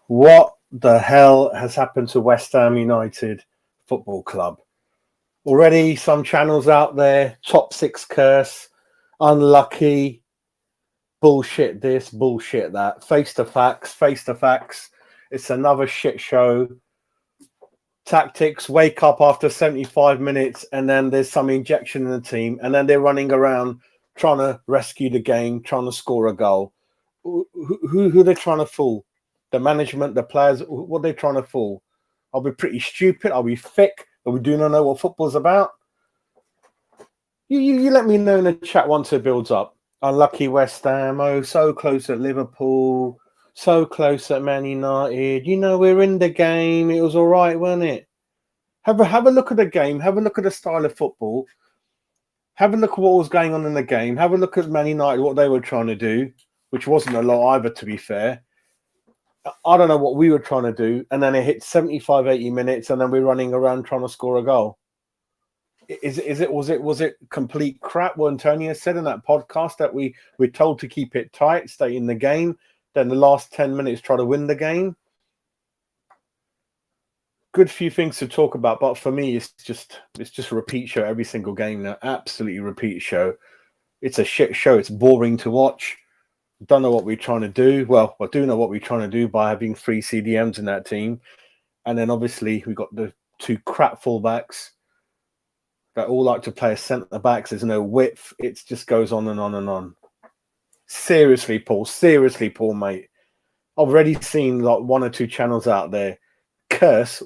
What the hell has happened to West Ham United Football Club? Already some channels out there, top six curse, unlucky, bullshit this, bullshit that, face to facts, face to facts. It's another shit show. Tactics, wake up after 75 minutes and then there's some injection in the team and then they're running around trying to rescue the game, trying to score a goal. Who are they trying to fool? The management, the players, what are they trying to fool? Are we pretty stupid? Are we thick? Are we do not know what football's about? You let me know in the chat once it builds up. Unlucky West Ham, oh, so close at Liverpool, so close at Man United. You know, we're in the game. It was all right, wasn't it? Have a look at the game. Have a look at the style of football. Have a look at what was going on in the game. Have a look at Man United, what they were trying to do, which wasn't a lot either, to be fair. I don't know what we were trying to do. And then it hit 75, 80 minutes, and then we're running around trying to score a goal. Was it complete crap? What Antonio said in that podcast that we're told to keep it tight, stay in the game, then the last 10 minutes try to win the game. Good few things to talk about, but for me, it's just a repeat show every single game now. Absolutely repeat show. It's a shit show. It's boring to watch. Don't know what we're trying to do. Well, I do know what we're trying to do by having 3 CDMs in that team. And then obviously we've got the 2 crap fullbacks that all like to play as centre backs. There's no width. It just goes on and on and on. Seriously, Paul, mate. I've already seen like 1 or 2 channels out there. Curse.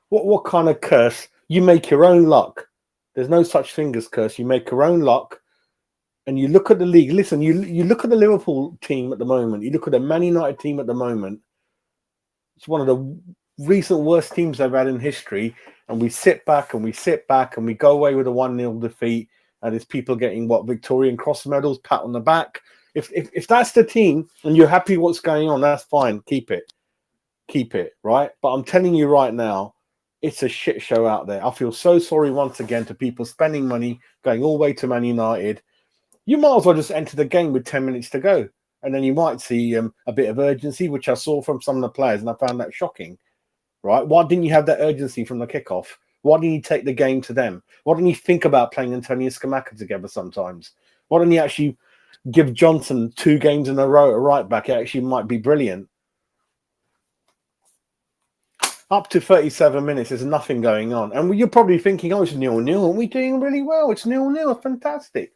What kind of curse? You make your own luck. There's no such thing as curse. You make your own luck. And you look at the league. Listen, you look at the Liverpool team at the moment. You look at the Man United team at the moment. It's one of the recent worst teams they've had in history. And we sit back and we go away with a 1-0 defeat. And there's people getting Victorian Cross medals, pat on the back. If that's the team and you're happy what's going on, that's fine. Keep it, right? But I'm telling you right now, it's a shit show out there. I feel so sorry once again to people spending money, going all the way to Man United. You might as well just enter the game with 10 minutes to go. And then you might see a bit of urgency, which I saw from some of the players, and I found that shocking, right? Why didn't you have that urgency from the kickoff? Why didn't you take the game to them? Why didn't you think about playing Antonio Scamacca together sometimes? Why didn't you actually give Johnson 2 games in a row at right back? It actually might be brilliant. Up to 37 minutes, there's nothing going on. And you're probably thinking, oh, it's 0-0. Aren't we doing really well? It's 0-0. Fantastic.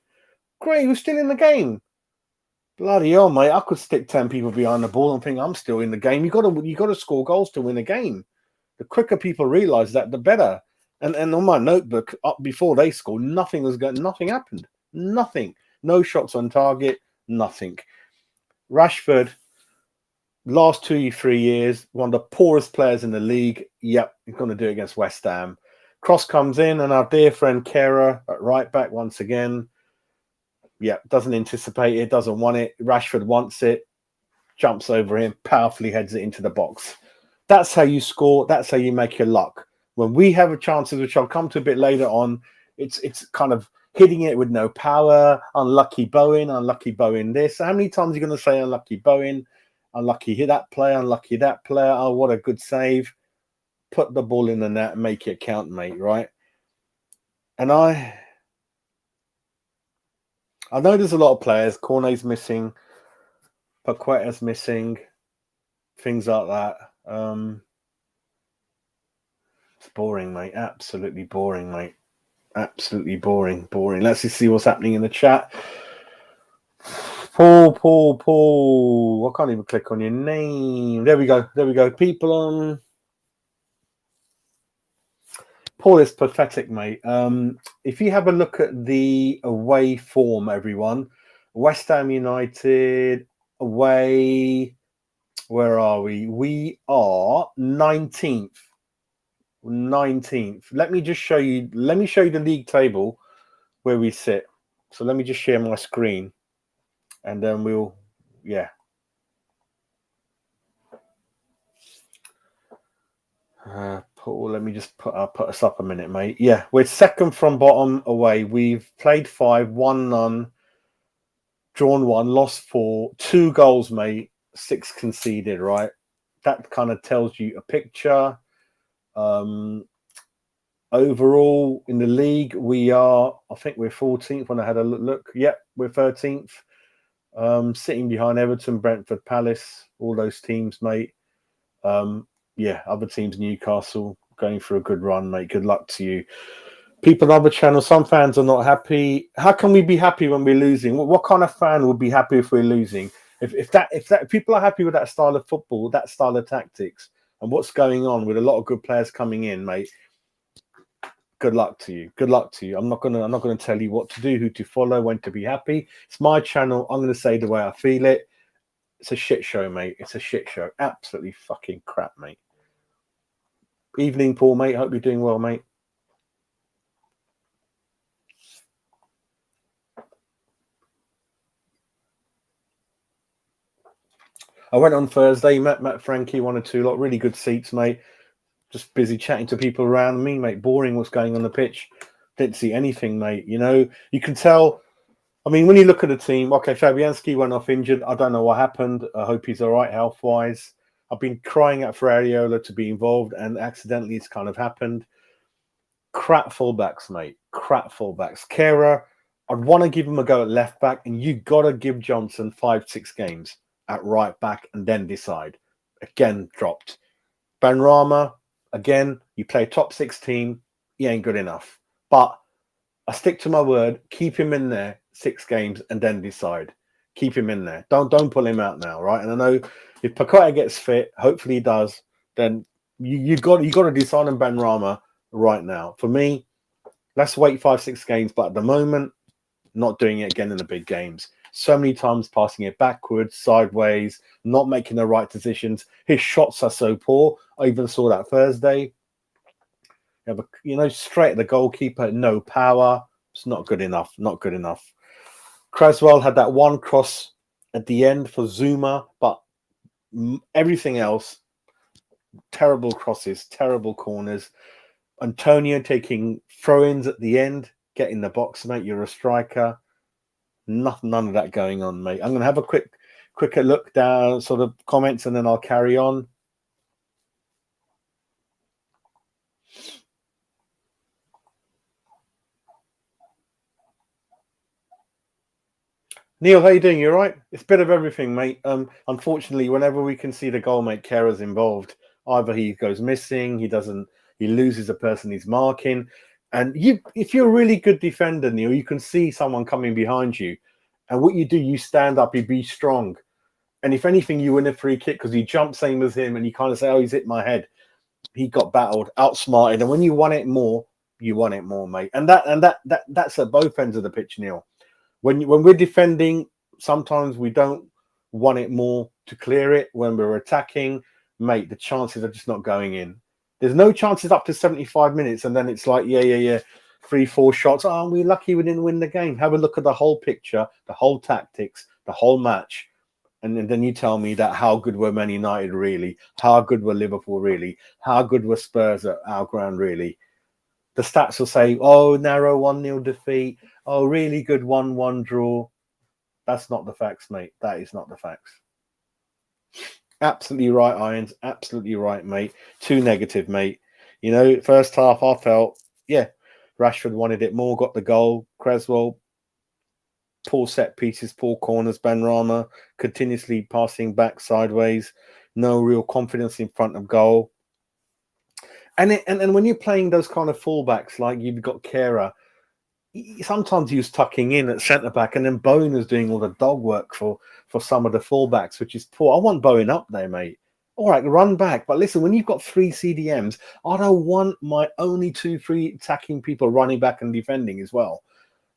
Great, we're still in the game. Bloody hell, mate. I could stick 10 people behind the ball and think I'm still in the game. You got to score goals to win a game. The quicker people realise that, the better. And on my notebook, up before they scored, nothing happened. Nothing. No shots on target. Nothing. Rashford, last 2-3 years, one of the poorest players in the league. Yep, he's going to do it against West Ham. Cross comes in, and our dear friend Kera at right back once again. Yeah, doesn't anticipate it, doesn't want it. Rashford wants it, jumps over him, powerfully heads it into the box. That's how you score. That's how you make your luck. When we have a chances, which I'll come to a bit later on, it's kind of hitting it with no power. Unlucky Bowen this. How many times are you going to say unlucky Bowen? Unlucky hit that player, unlucky that player. Oh, what a good save. Put the ball in the net and make it count, mate, right? And I know there's a lot of players. Cornet's missing. Paqueta's missing. Things like that. It's boring, mate. Absolutely boring, mate. Absolutely boring. Let's just see what's happening in the chat. Paul. I can't even click on your name. There we go. People on. Paul is pathetic, mate. If you have a look at the away form, everyone, West Ham United away. Where are we? We are 19th. 19th. Let me show you the league table where we sit. So let me just share my screen, and then Paul, let me just put us up a minute, mate. Yeah, we're second from bottom away. We've played 5, won none, drawn 1, lost 4, 2 goals, mate, 6 conceded, right? that kind of tells you a picture. Overall in the league, I think we're 14th when I had a look. Yep, we're 13th. Sitting behind Everton, Brentford, Palace, all those teams, mate. Yeah, other teams, Newcastle, going for a good run, mate. Good luck to you. People on other channels, some fans are not happy. How can we be happy when we're losing? What kind of fan would be happy if we're losing? If people are happy with that style of football, that style of tactics, and what's going on with a lot of good players coming in, mate, good luck to you. Good luck to you. I'm not gonna tell you what to do, who to follow, when to be happy. It's my channel. I'm gonna say the way I feel it. It's a shit show, mate. It's a shit show. Absolutely fucking crap, mate. Evening, Paul, mate. Hope you're doing well, mate. I went on Thursday, met Frankie, 1 or 2 lot, really good seats, mate. Just busy chatting to people around me, mate. Boring what's going on the pitch. Didn't see anything, mate. You know, you can tell. I mean, when you look at the team, okay, Fabianski went off injured. I don't know what happened. I hope he's all right health-wise. I've been crying out for Areola to be involved, and accidentally it's kind of happened. Crap fullbacks, mate. Crap fullbacks. Kehrer, I'd want to give him a go at left back, and you got to give Johnson 5-6 games at right back and then decide. Again, dropped. Benrahma, again, you play top 16, he ain't good enough. But I stick to my word, keep him in there 6 games and then decide. Keep him in there. Don't pull him out now, right? And I know if Pakota gets fit, hopefully he does, then you got to decide on Benrahma right now. For me, let's wait 5-6 games, but at the moment, not doing it again in the big games. So many times passing it backwards, sideways, not making the right decisions. His shots are so poor. I even saw that Thursday. Yeah, but, you know, straight at the goalkeeper, no power. It's not good enough. Not good enough. Creswell had that one cross at the end for Zuma, but everything else, terrible crosses, terrible corners. Antonio taking throw-ins at the end, get in the box, mate. You're a striker. None of that going on, mate. I'm going to have a quicker look down, sort of comments, and then I'll carry on. Neil, how you doing? You all right? It's a bit of everything, mate. Unfortunately, whenever we can see the goal, mate, Kehra's involved. Either he goes missing, he loses a person he's marking. And if you're a really good defender, Neil, you can see someone coming behind you. And what you do, you stand up, you be strong. And if anything, you win a free kick because you jump same as him and you kind of say, oh, he's hit my head. He got battled, outsmarted. And when you want it more, mate. And that's at both ends of the pitch, Neil. When we're defending, sometimes we don't want it more to clear it. When we're attacking, mate, the chances are just not going in. There's no chances up to 75 minutes, and then it's like, yeah, 3-4 shots. Oh, aren't we lucky we didn't win the game? Have a look at the whole picture, the whole tactics, the whole match, and then you tell me that how good were Man United really? How good were Liverpool really? How good were Spurs at our ground really? The stats will say, oh, narrow 1-0 defeat. Oh, really good 1-1 draw. That's not the facts, mate. That is not the facts. Absolutely right, Irons. Absolutely right, mate. Too negative, mate. You know, first half, I felt, yeah, Rashford wanted it more, got the goal. Creswell, poor set pieces, poor corners. Benrahma continuously passing back sideways. No real confidence in front of goal. And when you're playing those kind of fullbacks, like you've got Kehrer, sometimes he was tucking in at centre back, and then Bowen was doing all the dog work for some of the fullbacks, which is poor. I want Bowen up there, mate. All right, run back. But listen, when you've got 3 CDMs, I don't want my only 2-3 attacking people running back and defending as well.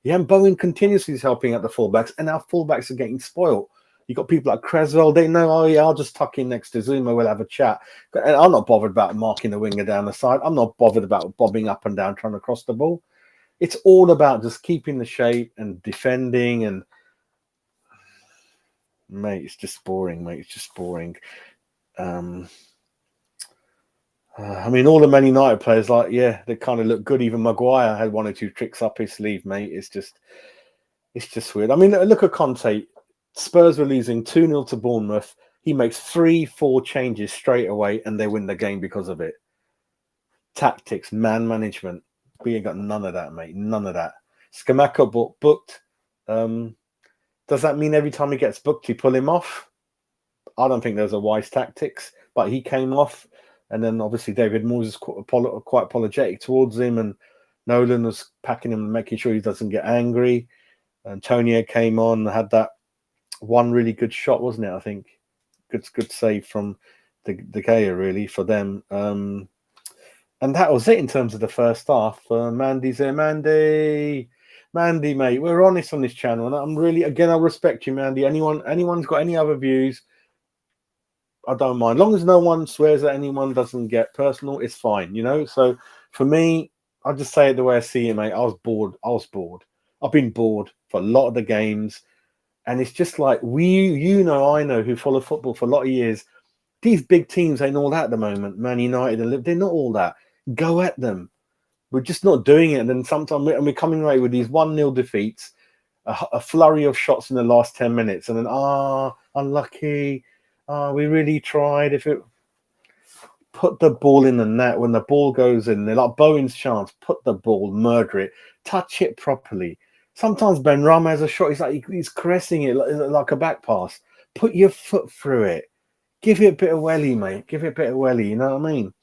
Yeah, and Bowen continuously is helping out the fullbacks, and our fullbacks are getting spoiled. You've got people like Creswell, they know, oh yeah, I'll just tuck in next to Zuma, we'll have a chat. And I'm not bothered about marking the winger down the side. I'm not bothered about bobbing up and down trying to cross the ball. It's all about just keeping the shape and defending. And mate, it's just boring, mate. It's just boring. I mean, all the Man United players, like, yeah, they kind of look good. Even Maguire had 1 or 2 tricks up his sleeve, mate. It's just weird. I mean, look at Conte. Spurs were losing 2-0 to Bournemouth. He makes 3-4 changes straight away, and they win the game because of it. Tactics, man management. We ain't got none of that, mate. None of that. Scamacca booked. Does that mean every time he gets booked, you pull him off? I don't think those are wise tactics, but he came off. And then obviously David Moyes is quite apologetic towards him, and Nolan was packing him and making sure he doesn't get angry. Antonio came on, had that one really good shot, wasn't it? I think good save from the Gea, really, for them. And that was it in terms of the first half. Mandy's there. Mandy, mate, we're honest on this channel, and I'm really, again, I respect you, Mandy. Anyone's got any other views, I don't mind. Long as no one swears at anyone, doesn't get personal, it's fine, you know? So for me, I'll just say it the way I see it, mate. I was bored. I've been bored for a lot of the games. And it's just like, I know, who follow football for a lot of years, these big teams ain't all that at the moment. Man United, they're not all that. Go at them. We're just not doing it. And then sometimes we're coming away with these 1-0 defeats, a flurry of shots in the last 10 minutes, and then, unlucky. We really tried. If it put the ball in the net, when the ball goes in, they're like Bowen's chance, put the ball, murder it, touch it properly. Sometimes Ben Rama has a shot, he's caressing it like a back pass. Put your foot through it. Give it a bit of welly, mate. Give it a bit of welly, you know what I mean?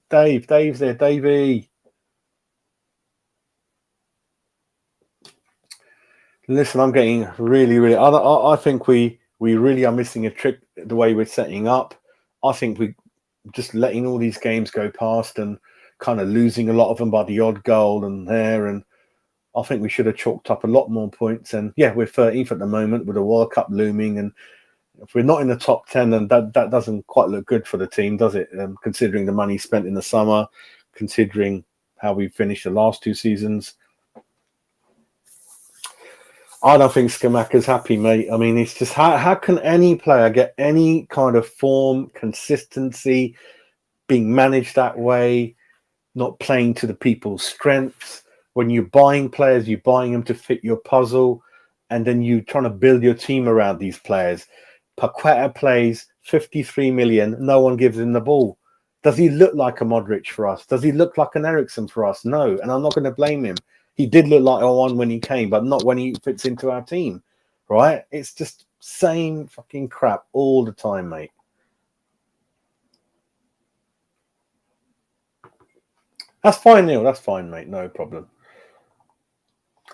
Dave's there, Davey. Listen, I'm getting really, I think we really are missing a trick the way we're setting up. I think we just letting all these games go past and kind of losing a lot of them by the odd goal and there. And I think we should have chalked up a lot more points. And yeah, we're 13th at the moment with the World Cup looming. And if we're not in the top 10, then that doesn't quite look good for the team, does it? Considering the money spent in the summer, considering how we finished the last 2 seasons. I don't think Scamacca's happy, mate. I mean, it's just how can any player get any kind of form, consistency, being managed that way, not playing to the people's strengths? When you're buying players, you're buying them to fit your puzzle, and then you're trying to build your team around these players. Paqueta plays 53 million. No one gives him the ball. Does he look like a Modric for us? Does he look like an Eriksen for us? No, and I'm not going to blame him. He did look like a one when he came, but not when he fits into our team, right? It's just same fucking crap all the time, mate. That's fine, Neil. That's fine, mate. No problem.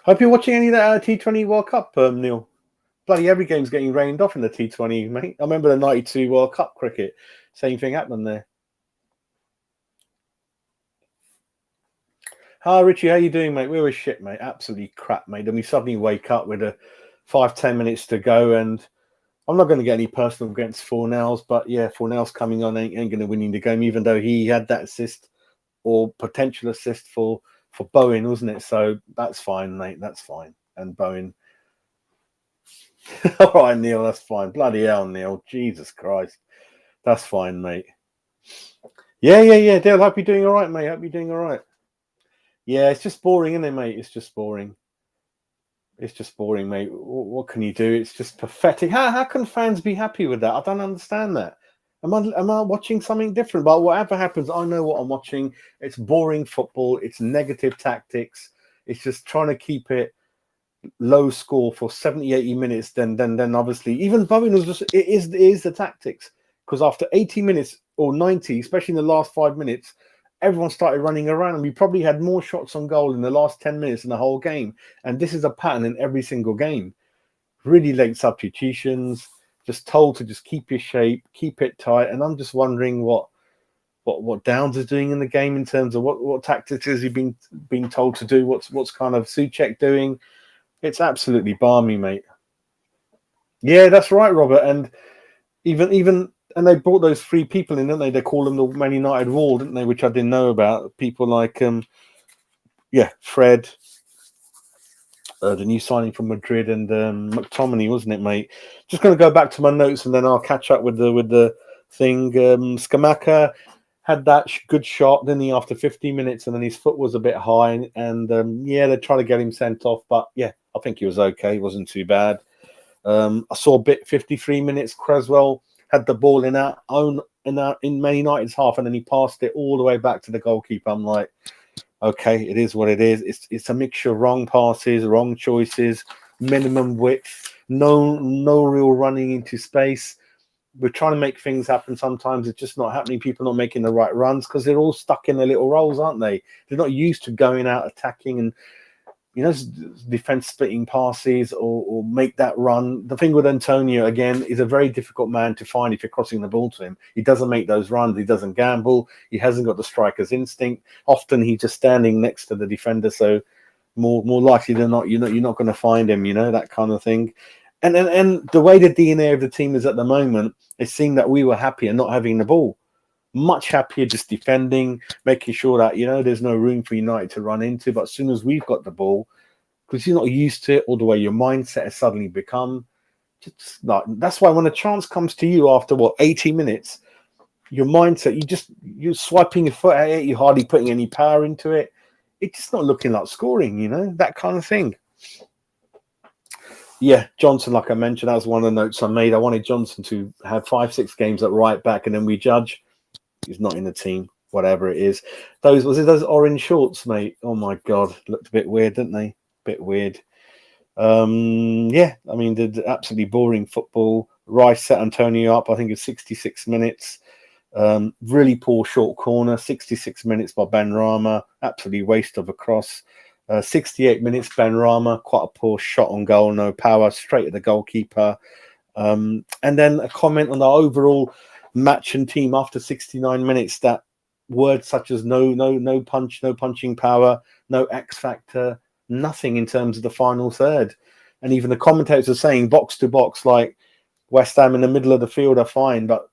Hope you're watching any of that T20 World Cup, Neil. Bloody every game's getting rained off in the T20, mate. I remember the 92 World Cup cricket. Same thing happened there. Hi, Richie. How you doing, mate? We were shit, mate. Absolutely crap, mate. And we suddenly wake up with 5-10 minutes to go. And I'm not going to get any personal against Fornells, but yeah, Fornells coming on ain't going to win the game, even though he had that assist or potential assist for Bowen, wasn't it? So that's fine, mate. That's fine. And Bowen. All right, Neil. That's fine. Bloody hell, Neil. Jesus Christ. That's fine, mate. Yeah. Dale, hope you're doing all right, mate. Hope you're doing all right. Yeah, it's just boring, isn't it, mate? It's just boring. It's just boring, mate. What can you do? It's just pathetic. How can fans be happy with that? I don't understand that. Am I watching something different? But whatever happens, I know what I'm watching. It's boring football. It's negative tactics. It's just trying to keep it low score for 70, 80 minutes. Then obviously, even Bowen was just, it is the tactics. Because after 80 minutes or 90, especially in the last 5 minutes, everyone started running around, and we probably had more shots on goal in the last 10 minutes in the whole game. And this is a pattern in every single game. Really late substitutions, just told to just keep your shape, keep it tight. And I'm just wondering what Downs is doing in the game in terms of what tactics is he being told to do. What's kind of Souček doing? It's absolutely balmy, mate. Yeah, that's right, Robert. And even and they brought those 3 people in, didn't they? They call them the Man United Wall, didn't they? Which I didn't know about. People like, Fred, the new signing from Madrid, and McTominay, wasn't it, mate? Just going to go back to my notes, and then I'll catch up with the thing. Scamacca had that good shot, didn't he, after 15 minutes, and then his foot was a bit high, and they tried to get him sent off, but yeah, I think he was okay. It wasn't too bad. I saw a bit 53 minutes. Cresswell had the ball in Man United's half, and then he passed it all the way back to the goalkeeper. I'm like, okay, it is what it is. It's a mixture of wrong passes, wrong choices, minimum width, no real running into space. We're trying to make things happen. Sometimes it's just not happening. People not making the right runs because they're all stuck in their little roles, aren't they? They're not used to going out attacking and defense splitting passes or make that run. The thing with Antonio, again, is a very difficult man to find if you're crossing the ball to him. He doesn't make those runs. He doesn't gamble. He hasn't got the striker's instinct. Often he's just standing next to the defender. So more likely than not, you're not going to find him, that kind of thing. And the way the DNA of the team is at the moment, it seemed that we were happier not having the ball. Much happier just defending, making sure that, there's no room for United to run into. But as soon as we've got the ball, because you're not used to it, or the way your mindset has suddenly become, that's why when a chance comes to you after 80 minutes, your mindset, you're swiping your foot at it, you're hardly putting any power into it. It's just not looking like scoring, that kind of thing. Yeah, Johnson, like I mentioned, that was one of the notes I made. I wanted Johnson to have 5-6 games at right back, and then we judge. He's not in the team, whatever it is. Those orange shorts, mate? Oh my God, looked a bit weird, didn't they? Bit weird. Yeah, I mean, did absolutely boring football. Rice set Antonio up, I think it's 66 minutes. Really poor short corner, 66 minutes by Benrahma. Absolutely waste of a cross. 68 minutes, Benrahma, quite a poor shot on goal, no power, straight at the goalkeeper. And then a comment on the overall match and team after 69 minutes, that words such as no punch, no punching power, no X factor, nothing in terms of the final third. And even the commentators are saying box to box, like West Ham in the middle of the field are fine, but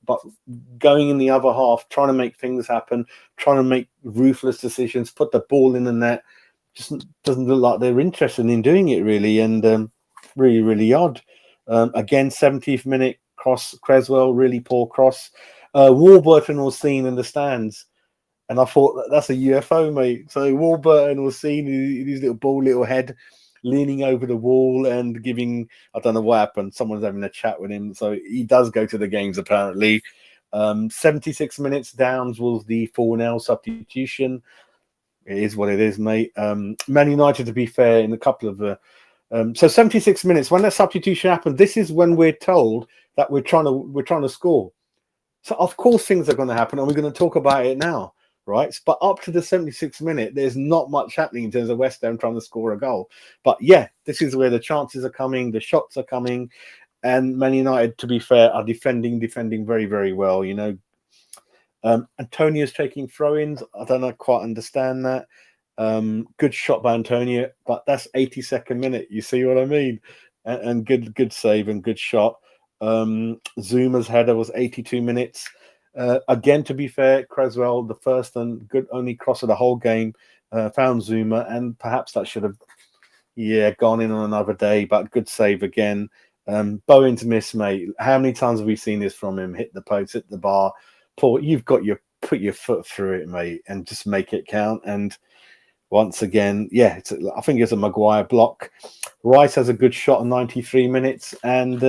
going in the other half, trying to make things happen, trying to make ruthless decisions, put the ball in the net, just doesn't look like they're interested in doing it, really. And really, really odd. Again, 70th minute cross, Cresswell, really poor cross. Warburton was seen in the stands, and I thought that's a UFO, mate. So Warburton was seen in his little head leaning over the wall and giving, I don't know what happened, someone's having a chat with him. So he does go to the games, apparently. 76 minutes, Downs was the 4-0 substitution. It is what it is, mate. Man United, to be fair, in a couple of so 76 minutes, when that substitution happened, this is when we're told that we're trying to score. So of course things are going to happen, and we're going to talk about it now, right? But up to the 76th minute, there's not much happening in terms of West Ham trying to score a goal. But yeah, this is where the chances are coming, the shots are coming, and Man United, to be fair, are defending very, very well. Antonio's taking throw-ins. I don't quite understand that. Good shot by Antonio, but that's 82nd minute. You see what I mean? And good save and good shot. Zuma's header was 82 minutes. Again, to be fair, Cresswell, the first and good only cross of the whole game, found Zuma, and perhaps that should have gone in on another day, but good save again. Bowen's miss, mate. How many times have we seen this from him? Hit the post, hit the bar. Paul, you've got put your foot through it, mate, and just make it count. And once again, I think it's a Maguire block. Rice has a good shot in 93 minutes, and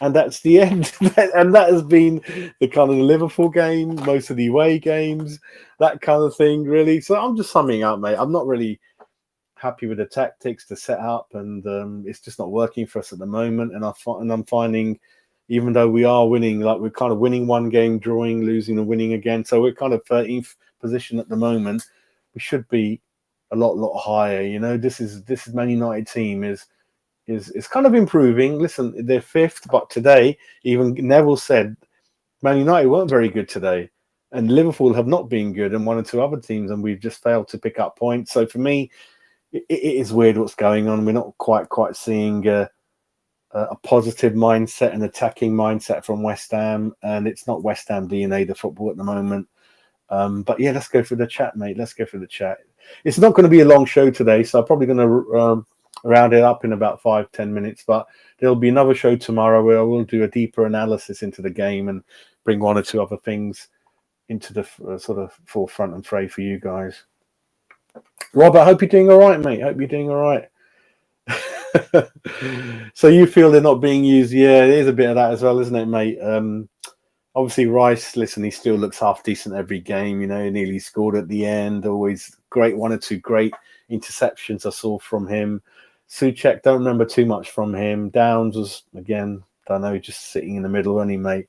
that's the end. And that has been the kind of the Liverpool game, most of the away games, that kind of thing, really. So I'm just summing up, mate. I'm not really happy with the tactics to set up, and it's just not working for us at the moment. And I'm finding, even though we are winning, like we're kind of winning one game, drawing, losing, and winning again. So we're kind of 13th position at the moment. We should be a lot higher. This is Man United team is kind of improving. Listen, they're 5th, but today, even Neville said Man United weren't very good today, and Liverpool have not been good, and 1 or 2 other teams, and we've just failed to pick up points. So for me, it is weird what's going on. We're not quite seeing a positive mindset, an attacking mindset from West Ham, and it's not West Ham DNA, the football at the moment. But yeah, let's go through the chat, mate. Let's go through the chat. It's not going to be a long show today, so I'm probably going to round it up in about 5-10 minutes. But there'll be another show tomorrow where I will do a deeper analysis into the game and bring 1 or 2 other things into the sort of forefront and fray for you guys. Rob, I hope you're doing all right, mate. Hope you're doing all right. So you feel they're not being used? Yeah, it is a bit of that as well, isn't it, mate? Obviously, Rice, listen, he still looks half decent every game. You know, nearly scored at the end. Always great, one or two great interceptions I saw from him. Souček, don't remember too much from him. Downs was, again, don't know, just sitting in the middle, only mate.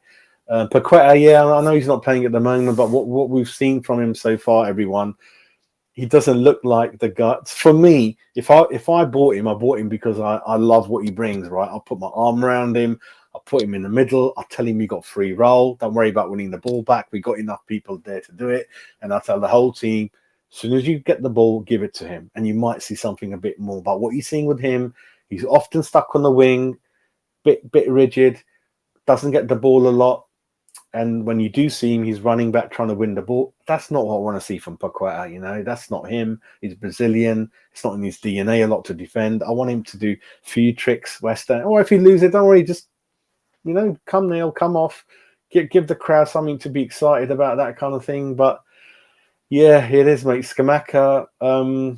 Paqueta, yeah, I know he's not playing at the moment, but what we've seen from him so far, everyone, he doesn't look like the guts. For me, if I bought him, I bought him because I love what he brings, right? I'll put my arm around him. I'll put him in the middle. I'll tell him you got free roll. Don't worry about winning the ball back. We got enough people there to do it. And I'll tell the whole team, as soon as you get the ball, give it to him. And you might see something a bit more. But what you're seeing with him, he's often stuck on the wing, bit rigid, doesn't get the ball a lot. And when you do see him, he's running back trying to win the ball. That's not what I want to see from Paqueta, you know. That's not him. He's Brazilian. It's not in his DNA a lot to defend. I want him to do a few tricks, West End. Or if he loses, don't worry, just, you know, come Neil, come off. Give the crowd something to be excited about, that kind of thing. But, yeah, it is, mate. Scamacca,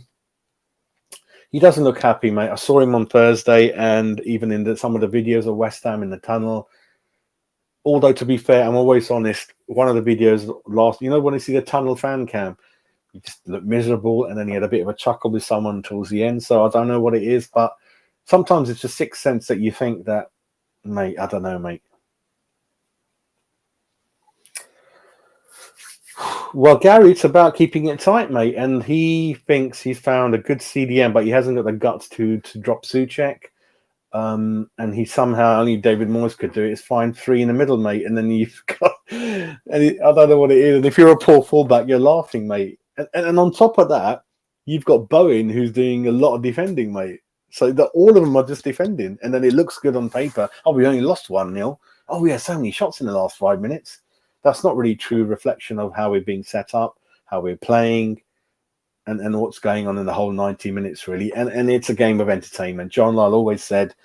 he doesn't look happy, mate. I saw him on Thursday and even in some of the videos of West Ham in the tunnel. Although, to be fair, I'm always honest. One of the videos last, you know, when you see the tunnel fan cam, he just looked miserable, and then he had a bit of a chuckle with someone towards the end. So I don't know what it is, but sometimes it's just sixth sense that you think that, mate, I don't know, mate. Well, Gary, it's about keeping it tight, mate, and he thinks he's found a good CDM, but he hasn't got the guts to drop Souček. And he somehow, only David Moyes could do it, is find three in the middle, mate. And then you've got, I don't know what it is. And if you're a poor fullback, you're laughing, mate. And on top of that, you've got Bowen, who's doing a lot of defending, mate. So that all of them are just defending. And then it looks good on paper. Oh, we only lost 1-0. Oh, we had so many shots in the last 5 minutes. That's not really true reflection of how we're being set up, how we're playing, and what's going on in the whole 90 minutes, really. And it's a game of entertainment. John Lyle always said,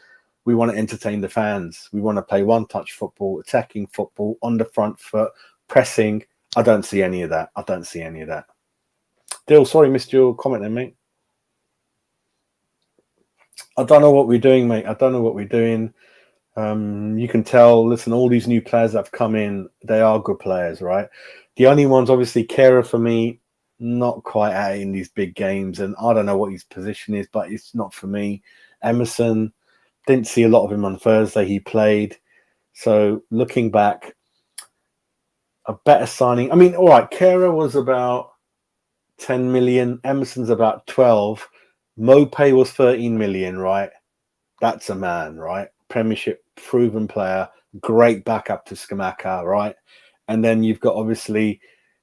we want to entertain the fans. We want to play one-touch football, attacking football, on the front foot, pressing. I don't see any of that. I don't see any of that. Dill, sorry, missed your comment there, mate. I don't know what we're doing, mate. I don't know what we're doing. You can tell, listen, all these new players that have come in, they are good players, right? The only ones, obviously, Kehrer for me, not quite at it in these big games. And I don't know what his position is, but it's not for me. Emerson, didn't see a lot of him on Thursday. He played. So looking back, a better signing. I mean, all right, Kehrer was about 10 million. Emerson's about 12. Mopé was 13 million, right? That's a man, right? Premiership proven player, great backup to Scamacca, right? And then you've got, obviously,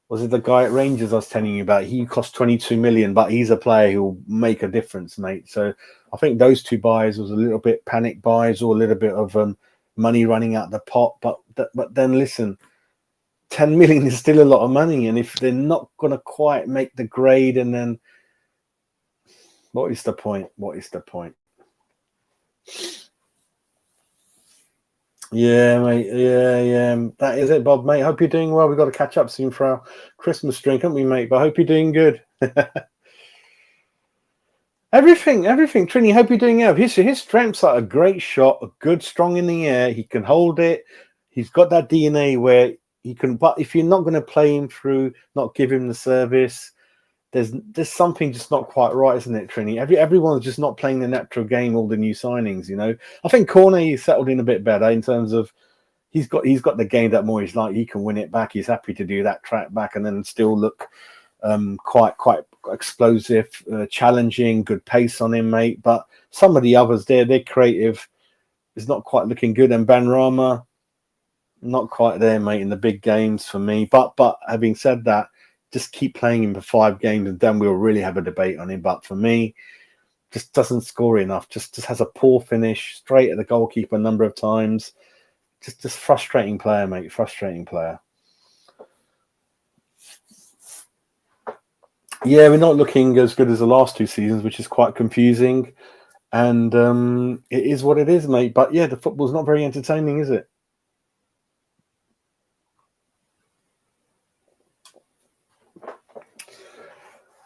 was it the guy at Rangers I was telling you about? He cost 22 million, but he's a player who will make a difference, mate. So I think those two buys was a little bit panic buys or a little bit of money running out the pot. But then listen, 10 million is still a lot of money. And if they're not going to quite make the grade, and then what is the point? What is the point? Yeah, mate. Yeah. That is it, Bob, mate. Hope you're doing well. We've got to catch up soon for our Christmas drink, haven't we, mate? But I hope you're doing good. Everything. Trini, hope you're doing well. His strengths are a great shot, a good, strong in the air. He can hold it. He's got that DNA where he can, but if you're not going to play him through, not give him the service, there's something just not quite right, isn't it, Trini? Everyone's just not playing the natural game, all the new signings, you know. I think Cornet settled in a bit better in terms of he's got the game that Moyes like. He can win it back. He's happy to do that track back and then still look quite explosive, challenging, good pace on him, mate. But some of the others their creative is not quite looking good. And Benrahma, not quite there, mate, in the big games for me. But having said that, just keep playing him for 5 games and then we'll really have a debate on him. But for me, just doesn't score enough. Just has a poor finish, straight at the goalkeeper a number of times. Just frustrating player, mate. Frustrating player. Yeah, we're not looking as good as the last 2 seasons, which is quite confusing. And it is what it is, mate. But yeah, the football's not very entertaining, is it?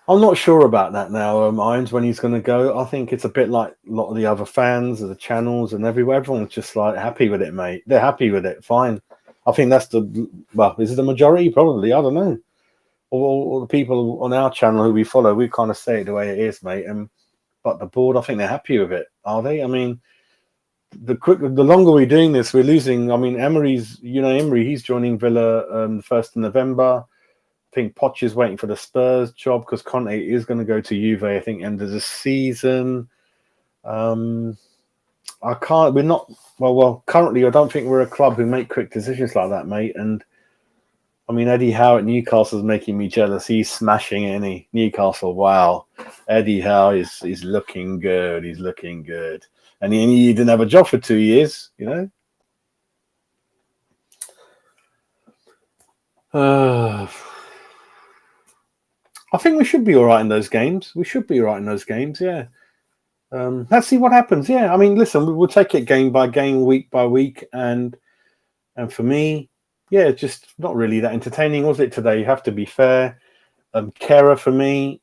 I'm not sure about that now, Irons, when he's going to go. I think it's a bit like a lot of the other fans of the channels and everywhere. Everyone's just like happy with it, mate. They're happy with it. Fine. I think that's is it the majority? Probably. I don't know. All the people on our channel who we follow, we kind of say it the way it is, mate. But the board, I think they're happy with it. Are they? I mean, the longer we're doing this, we're losing. I mean, Emery, he's joining Villa 1st of November. I think Poch is waiting for the Spurs job because Conte is going to go to Juve, I think, end of the season. I can't. We're not. Well. Currently, I don't think we're a club who make quick decisions like that, mate. And I mean, Eddie Howe at Newcastle is making me jealous. He's smashing it, isn't he? Newcastle, wow. Eddie Howe is looking good. He's looking good, and he didn't have a job for 2 years, you know. I think we should be all right in those games. We should be all right in those games, yeah. Let's see what happens. Yeah, I mean, listen, we'll take it game by game, week by week, and for me, yeah, just not really that entertaining, was it today? You have to be fair. Kera for me,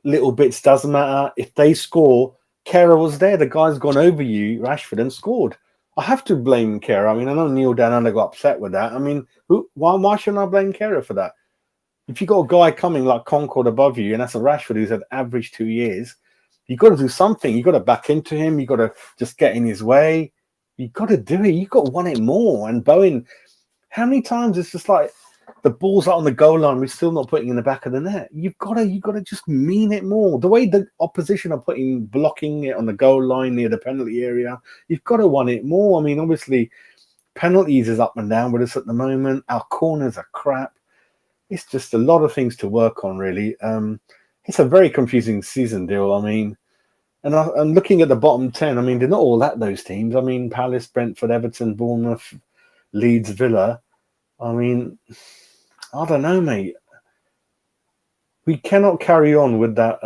little bits doesn't matter. If they score, Kera was there. The guy's gone over you, Rashford, and scored. I have to blame Kera. I mean, I know Neil Dananda got upset with that. I mean, why shouldn't I blame Kera for that? If you got a guy coming like Concord above you, and that's a Rashford who's had average 2 years, you got to do something. You got to back into him. You got to just get in his way. You got to do it. You got to want it more. And Bowen, how many times it's just like the ball's out on the goal line, we're still not putting in the back of the net. You got to just mean it more. The way the opposition are blocking it on the goal line near the penalty area, you've got to want it more. I mean, obviously, penalties is up and down with us at the moment. Our corners are crap. It's just a lot of things to work on, really. It's a very confusing season, deal. I mean, and I'm looking at the bottom 10. I mean, they're not all that, those teams. I mean, Palace, Brentford, Everton, Bournemouth, Leeds, Villa. I mean, I don't know, mate. We cannot carry on with that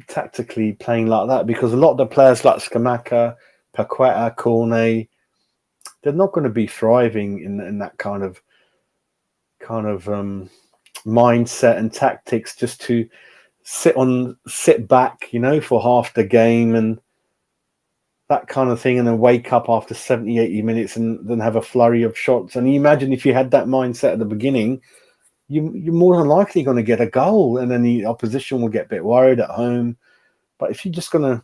tactically playing like that because a lot of the players like Scamacca, Paqueta, Cornet, they're not going to be thriving in that kind of mindset and tactics just to sit back, you know, for half the game and that kind of thing, and then wake up after 70, 80 minutes and then have a flurry of shots. And you imagine if you had that mindset at the beginning, you're more than likely going to get a goal, and then the opposition will get a bit worried at home. But if you're just going to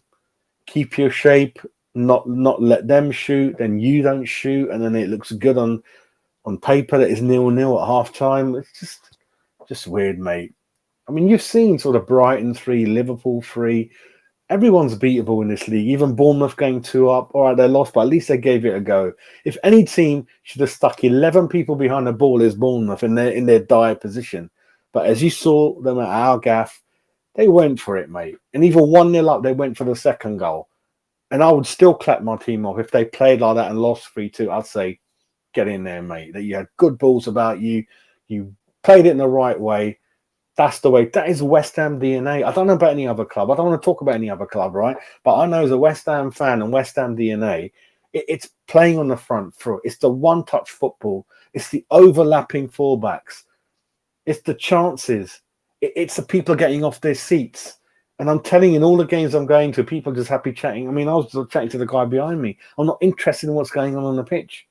keep your shape, not let them shoot, then you don't shoot, and then it looks good on paper that is 0-0 at half time. It's just weird, mate. I mean, you've seen sort of Brighton 3, Liverpool 3. Everyone's beatable in this league. Even Bournemouth going 2 up. All right, they lost, but at least they gave it a go. If any team should have stuck 11 people behind the ball, is Bournemouth in their dire position. But as you saw them at our gaff, they went for it, mate. And even 1-0 up, they went for the second goal. And I would still clap my team off. If they played like that and lost 3-2, I'd say, get in there, mate. That you had good balls about you. You played it in the right way. That's the way. That is West Ham DNA. I don't know about any other club. I don't want to talk about any other club, right? But I know as a West Ham fan and West Ham DNA, it's playing on the front foot. It's the one-touch football. It's the overlapping fullbacks. It's the chances. It's the people getting off their seats. And I'm telling you, in all the games I'm going to, people just happy chatting. I mean, I was chatting to the guy behind me. I'm not interested in what's going on the pitch.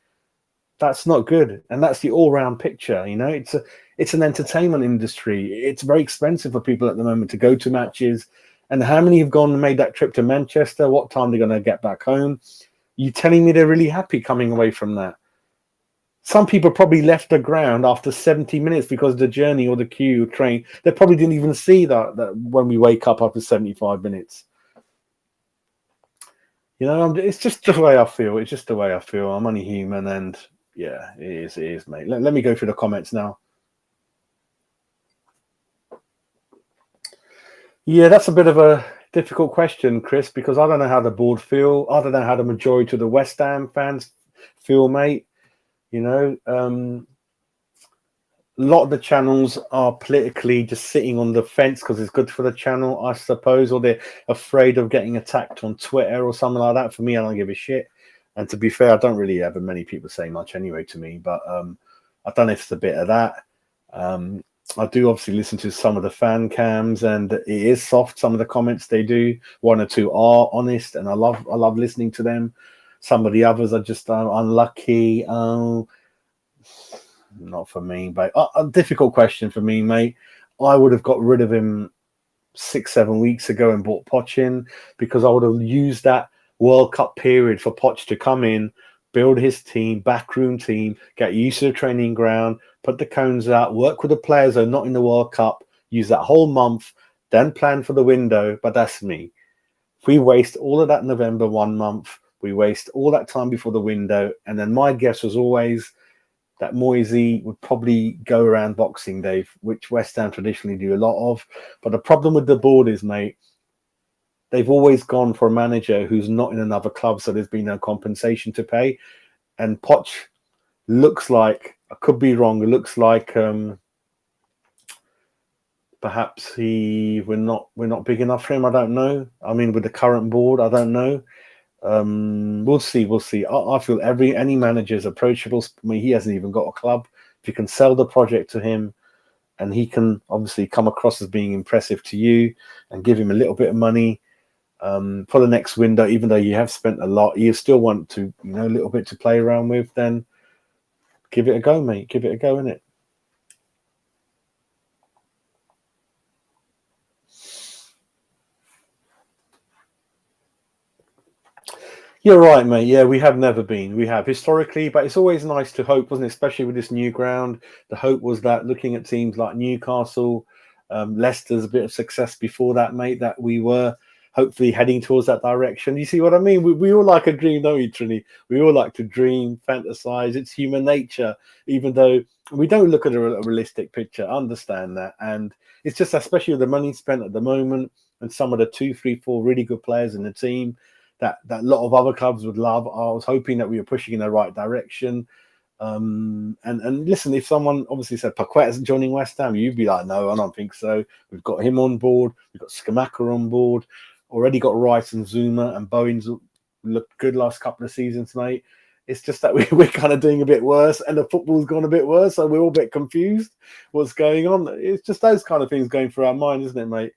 That's not good. And that's the all-round picture, you know. It's an entertainment industry. It's very expensive for people at the moment to go to matches. And how many have gone and made that trip to Manchester? What time they're going to get back home? You telling me they're really happy coming away from that? Some people probably left the ground after 70 minutes because the journey or the queue train, they probably didn't even see that when we wake up after 75 minutes. You know, it's just the way I feel. It's just the way I feel. I'm only human, and yeah, it is, mate. Let me go through the comments now. Yeah, that's a bit of a difficult question, Chris, because I don't know how the board feel. I don't know how the majority of the West Ham fans feel, mate. You know, a lot of the channels are politically just sitting on the fence because it's good for the channel, I suppose, or they're afraid of getting attacked on Twitter or something like that. For me, I don't give a shit. And to be fair, I don't really have many people say much anyway to me, but I don't know if it's a bit of that. I do obviously listen to some of the fan cams, and it is soft. Some of the comments they do, one or two are honest, and I love listening to them. Some of the others are just unlucky. Not for me, but a difficult question for me, mate. I would have got rid of him 6-7 weeks ago and bought Poch in, because I would have used that World Cup period for Poch to come in, build his team, backroom team, get used to the training ground, put the cones out, work with the players that are not in the World Cup, use that whole month, then plan for the window. But that's me. If we waste all of that November 1 month, we waste all that time before the window, and then my guess was always that Moisey would probably go around Boxing Day, which West Ham traditionally do a lot of. But the problem with the board is, mate, they've always gone for a manager who's not in another club, so there's been no compensation to pay. And Poch looks like, I could be wrong, it looks like perhaps we're not big enough for him. I don't know. I mean, with the current board, I don't know. We'll see. I feel any manager is approachable. I mean, he hasn't even got a club. If you can sell the project to him, and he can obviously come across as being impressive to you, and give him a little bit of money for the next window, even though you have spent a lot, you still want to, a little bit to play around with, then give it a go, mate. Give it a go, innit? You're right, mate. Yeah, we have never been. We have historically, but it's always nice to hope, wasn't it? Especially with this new ground. The hope was that looking at teams like Newcastle, Leicester's a bit of success before that, mate, that we were hopefully heading towards that direction. You see what I mean? We all like a dream, don't we, Trini? We all like to dream, fantasize. It's human nature, even though we don't look at a realistic picture. Understand that. And it's just, especially with the money spent at the moment and some of the 2, 3, 4 really good players in the team, that a lot of other clubs would love. I was hoping that we were pushing in the right direction. And listen, if someone obviously said Paquetá isn't joining West Ham, you'd be like, no, I don't think so. We've got him on board. We've got Skamaka on board. Already got Rice and Zuma, and Bowen's looked good last couple of seasons, mate. It's just that we're kind of doing a bit worse, and the football's gone a bit worse, so we're all a bit confused what's going on. It's just those kind of things going through our mind, isn't it, mate?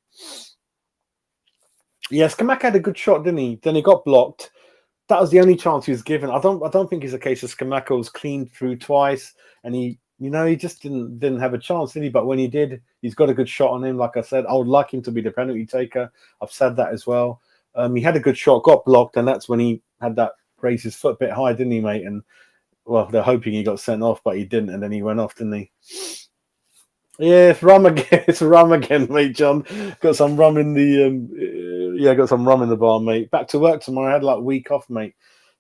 Yes, Skamaka had a good shot, didn't he? Then he got blocked. That was the only chance he was given. I don't think it's a case of Skamaka was cleaned through twice, and he just didn't have a chance, did he? But when he did, he's got a good shot on him. Like I said, I would like him to be the penalty taker. I've said that as well. He had a good shot, got blocked, and that's when he had that raise his foot a bit high, didn't he, mate? And well, they're hoping he got sent off, but he didn't, and then he went off, didn't he? Yeah, it's rum again. It's rum again, mate. John got some rum in the got some rum in the bar, mate. Back to work tomorrow. I had like a week off, mate.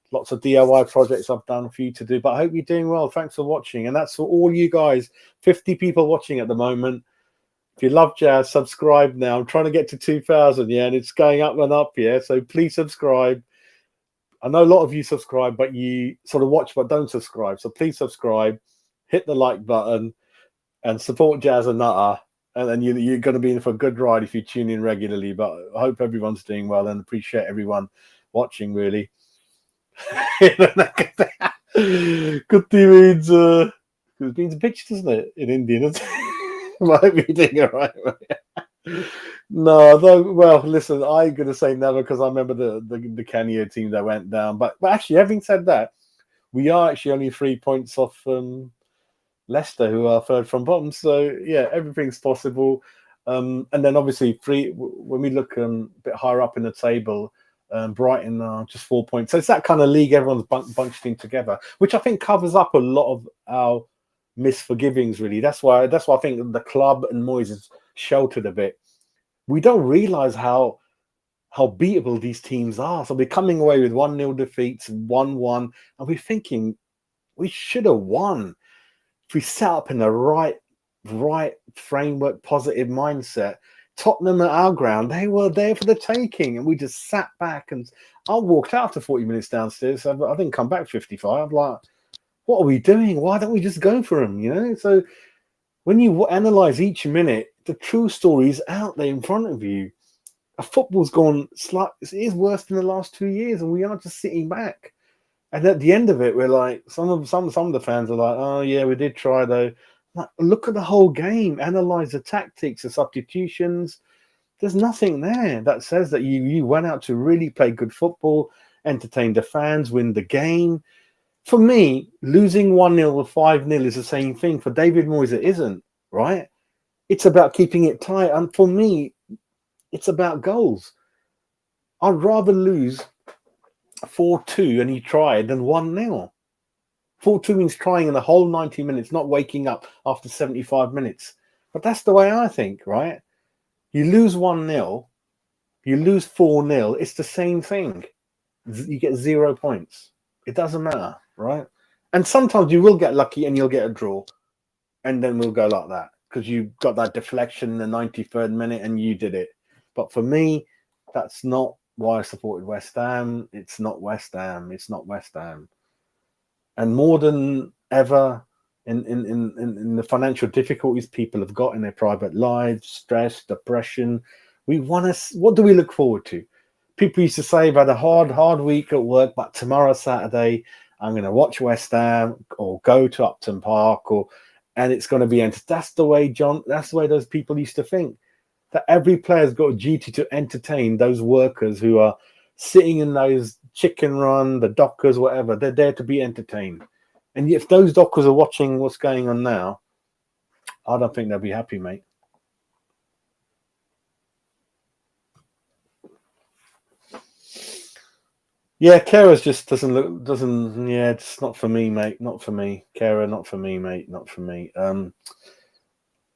Lots of DIY projects I've done for you to do, but I hope you're doing well. Thanks for watching, and that's for all you guys. 50 people watching at the moment. If you love jazz, subscribe now. I'm trying to get to 2,000, and it's going up and up, So please subscribe. I know a lot of you subscribe, but you sort of watch but don't subscribe. So please subscribe, hit the like button, and support Jazz and Nutter. And then you're going to be in for a good ride if you tune in regularly. But I hope everyone's doing well, and appreciate everyone watching, really. Good means it means bitch, doesn't it, in Indian? Might be doing it right. No, well, listen, I'm going to say never, because I remember the Kenya team that went down. But actually, having said that, we are actually only 3 points off Leicester, who are third from bottom. So yeah, everything's possible. And then obviously when we look a bit higher up in the table, Brighton are just 4 points. So it's that kind of league everyone's bunched in together, which I think covers up a lot of our misforgivings, really. That's why I think the club and Moyes is sheltered a bit. We don't realise how beatable these teams are. So we're coming away with 1-0 defeats, 1-1, and we're thinking we should have won. If we set up in the right framework, positive mindset, Tottenham at our ground, they were there for the taking, and we just sat back. And I walked out after 40 minutes downstairs. So I didn't come back 55. I'm like, what are we doing? Why don't we just go for them? So when you analyze each minute, the true story is out there in front of you. Football's gone it is worse than the last 2 years, and we are just sitting back. And at the end of it, we're like, some of the fans are like, oh yeah, we did try though. Like, look at the whole game, analyze the tactics, the substitutions. There's nothing there that says that you went out to really play good football, entertain the fans, win the game. For me, losing 1-0 or 5-0 is the same thing. For David Moyes, it isn't, right? It's about keeping it tight. And for me, it's about goals. I'd rather lose 4-2 and he tried than 1-0. 4-2 means trying in the whole 90 minutes, not waking up after 75 minutes. But that's the way I think, right? You lose 1-0, you lose 4-0, it's the same thing. You get 0 points. It doesn't matter, right? And sometimes you will get lucky and you'll get a draw. And then we'll go like that because you got that deflection in the 93rd minute and you did it. But for me, that's not why I supported West Ham. It's not West Ham. It's not West Ham. And more than ever, in the financial difficulties people have got in their private lives, stress, depression, what do we look forward to? People used to say, I've had a hard week at work, but tomorrow, Saturday, I'm going to watch West Ham or go to Upton Park, and it's going to be. That's the way, John. That's the way those people used to think. That every player's got a duty to entertain those workers who are sitting in those chicken run, the dockers, whatever. They're there to be entertained. And if those dockers are watching what's going on now, I don't think they'll be happy, mate. Yeah, Kara just it's not for me, mate. Not for me. Kara, not for me, mate. Not for me. A,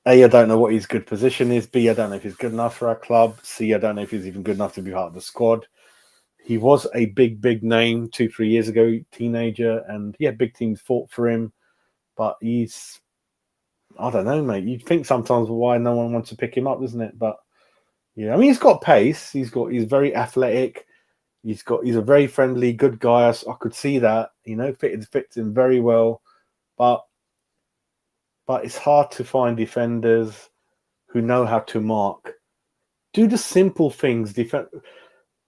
I don't know what his good position is. B, I don't know if he's good enough for our club. C, I don't know if he's even good enough to be part of the squad. He was a big name 2-3 years ago, teenager, and yeah, big teams fought for him. But I don't know, mate. You'd think sometimes why no one wants to pick him up, isn't it? But yeah, I mean, he's got pace. He's very athletic. He's a very friendly, good guy. I could see that, fits in very well. But it's hard to find defenders who know how to mark. Do the simple things.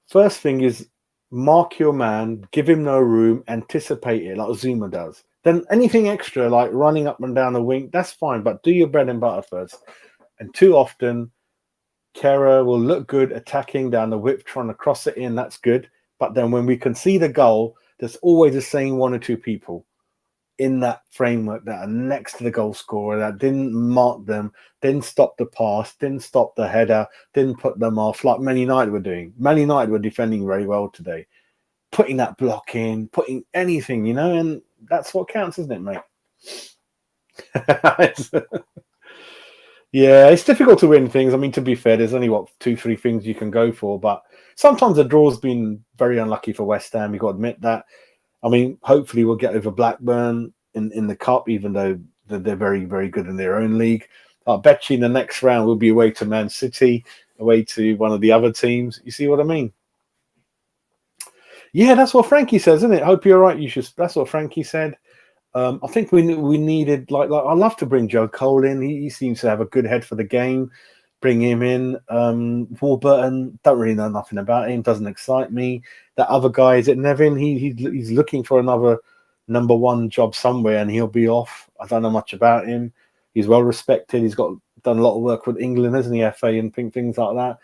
First thing is mark your man, give him no room, anticipate it like Zuma does. Then anything extra like running up and down the wing, that's fine. But do your bread and butter first. And too often, Kera will look good attacking down the width, trying to cross it in. That's good. But then when we can see the goal, there's always the same one or two people in that framework that are next to the goal scorer that didn't mark them, didn't stop the pass, didn't stop the header, didn't put them off like Man United were doing. Man United were defending very well today, putting that block in, putting anything, and that's what counts, isn't it, mate? Yeah, it's difficult to win things. I mean, to be fair, there's only 2-3 things you can go for, but sometimes the draw's been very unlucky for West Ham. You've got to admit that. I mean, hopefully we'll get over Blackburn in the cup, even though they're very, very good in their own league. I bet you in the next round we'll be away to Man City, away to one of the other teams. You see what I mean? Yeah, that's what Frankie says, isn't it? Hope you're right. That's what Frankie said. I think we needed like I love to bring Joe Cole in. He seems to have a good head for the game. Bring him in. Warburton, don't really know nothing about him. Doesn't excite me. That other guy, is it Nevin? He's looking for another number one job somewhere, and he'll be off. I don't know much about him. He's well respected. He's done a lot of work with England, hasn't he? FA and things like that.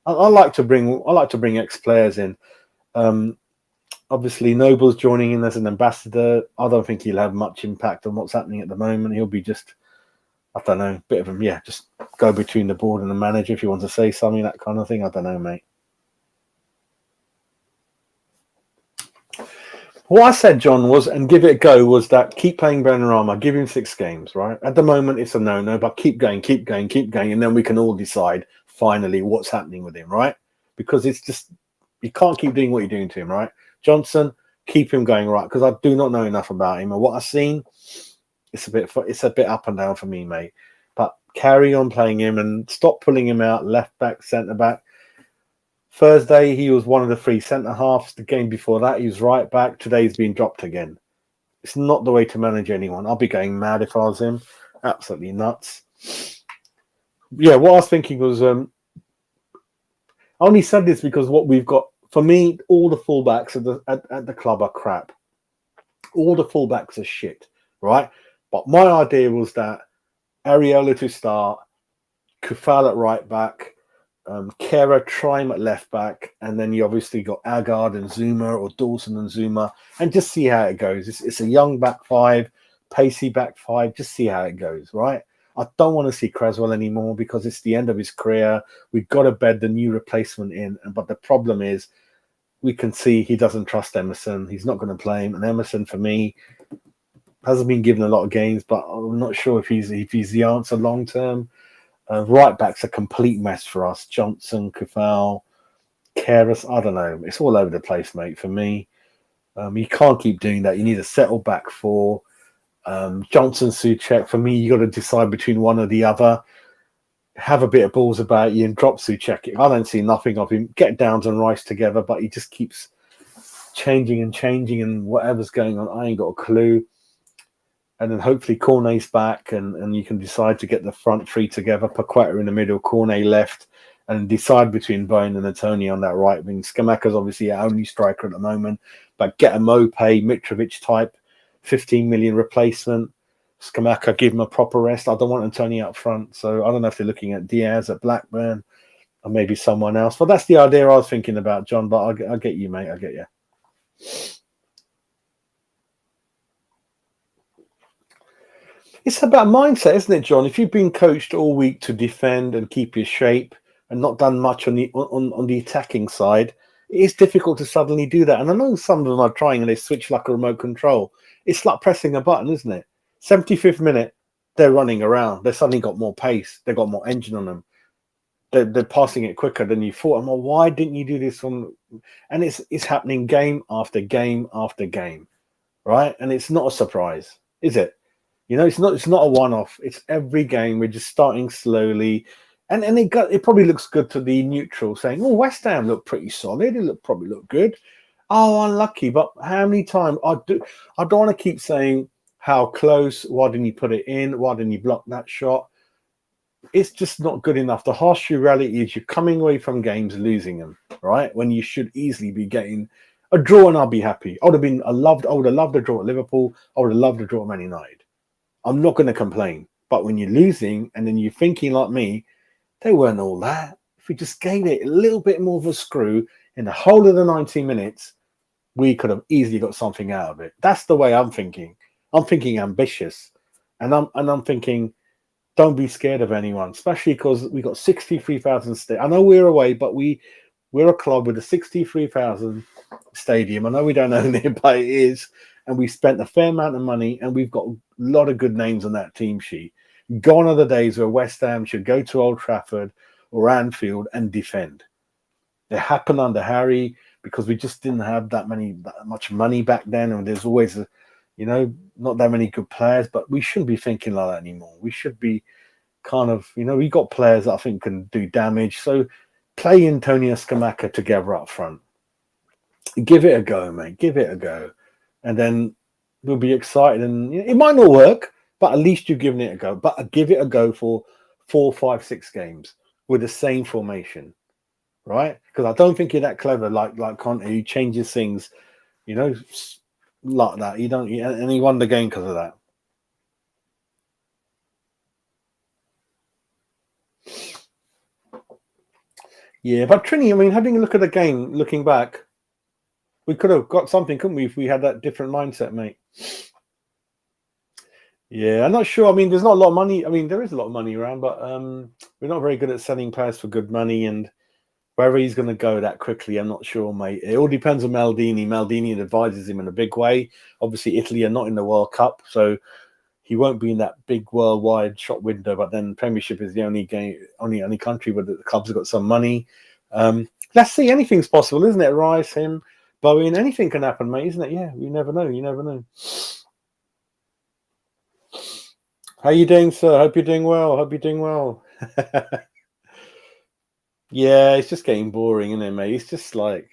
I like to bring ex players in. Obviously, Noble's joining in as an ambassador. I don't think he'll have much impact on what's happening at the moment. He'll be just, I don't know, bit of him, just go between the board and the manager if you want to say something, that kind of thing. I don't know, mate. What I said, John, was, and give it a go, was that keep playing Benrahma, give him 6 games, right? At the moment, it's a no-no, but keep going, and then we can all decide, finally, what's happening with him, right? Because it's just, you can't keep doing what you're doing to him, right? Johnson, keep him going, right? Because I do not know enough about him. And what I've seen, it's a bit up and down for me, mate. But carry on playing him and stop pulling him out, left back, centre back. Thursday, he was one of the 3 centre halves. The game before that, he was right back. Today, he's been dropped again. It's not the way to manage anyone. I'll be going mad if I was him. Absolutely nuts. Yeah, what I was thinking was, I only said this because what we've got, for me, all the fullbacks at the club are crap. All the fullbacks are shit, right? But my idea was that Areola to start, Kufal at right back, Kera Trime at left back, and then you obviously got Agard and Zuma, or Dawson and Zuma, and just see how it goes. It's a young back five, pacey back five. Just see how it goes, right? I don't want to see Creswell anymore because it's the end of his career. We've got to bed the new replacement in, but the problem is we can see he doesn't trust Emerson. He's not going to play him, and Emerson for me hasn't been given a lot of games, but I'm not sure if he's the answer long term. Right back's a complete mess for us. Johnson, Kufal, Keras, I don't know. It's all over the place, mate, for me. You can't keep doing that. You need a settle back four. Johnson, Souček, for me, you got to decide between one or the other. Have a bit of balls about you and drop Souček. I don't see nothing of him. Get Downs and Rice together, but he just keeps changing and whatever's going on, I ain't got a clue. And then hopefully Cornet's back and you can decide to get the front three together. Paqueta in the middle, Cornet left, and decide between Bone and Antonio on that right wing. Skamaka's obviously our only striker at the moment, but get a Mope, Mitrovic type, 15 million replacement. Skamaka, give him a proper rest. I don't want Antonio up front, so I don't know if they're looking at Diaz at Blackburn or maybe someone else. But that's the idea I was thinking about, John. But I get you, mate. I get you. It's about mindset, isn't it, John? If you've been coached all week to defend and keep your shape and not done much on the attacking side, it is difficult to suddenly do that. And I know some of them are trying and they switch like a remote control. It's like pressing a button, isn't it? 75th minute, they're running around. They've suddenly got more pace. They've got more engine on them. They're passing it quicker than you thought. I'm like, why didn't you do this on? And it's happening game after game after game, right? And it's not a surprise, is it? You know, it's not a one-off. It's every game. We're just starting slowly, and it probably looks good to the neutral, saying, "Oh, West Ham look pretty solid. It probably look good." Oh, unlucky, but how many times I don't want to keep saying how close. Why didn't you put it in? Why didn't you block that shot? It's just not good enough. The harsh reality is you're coming away from games losing them, right? When you should easily be getting a draw, and I'll be happy. I would have loved a draw at Liverpool. I would have loved a draw at Man United. I'm not going to complain. But when you're losing and then you're thinking like me, they weren't all that. If we just gave it a little bit more of a screw in the whole of the 90 minutes, we could have easily got something out of it. That's the way I'm thinking. I'm thinking ambitious. And I'm thinking, don't be scared of anyone, especially because we got 63,000 I know we're away, but we're a club with a 63,000 stadium. I know we don't own it, but it is. And we spent a fair amount of money, and we've got a lot of good names on that team sheet. Gone are the days where West Ham should go to Old Trafford or Anfield and defend. It happened under Harry because we just didn't have that much money back then, and there's always not that many good players. But we shouldn't be thinking like that anymore. We should be kind of, we got players that I think can do damage. So play Antonio Scamacca together up front. Give it a go, mate. Give it a go. And then we'll be excited. And it might not work, but at least you've given it a go. But give it a go for 4, 5, 6 games with the same formation, right? Because I don't think you're that clever like Conte, who changes things, like that. And he won the game because of that. Yeah, but Trini, I mean, having a look at the game, looking back, we could have got something, couldn't we, if we had that different mindset, mate? Yeah, I'm not sure. I mean, there's not a lot of money. I mean, there is a lot of money around, but we're not very good at selling players for good money. And wherever he's going to go that quickly, I'm not sure, mate. It all depends on Maldini. Maldini advises him in a big way. Obviously, Italy are not in the World Cup, so he won't be in that big worldwide shop window. But then Premiership is the only country where the clubs have got some money. Let's see. Anything's possible, isn't it? Rice, him, Bowen, anything can happen, mate, isn't it? Yeah, you never know. You never know. How you doing, sir? Hope you're doing well. Yeah, it's just getting boring, isn't it, mate? It's just like,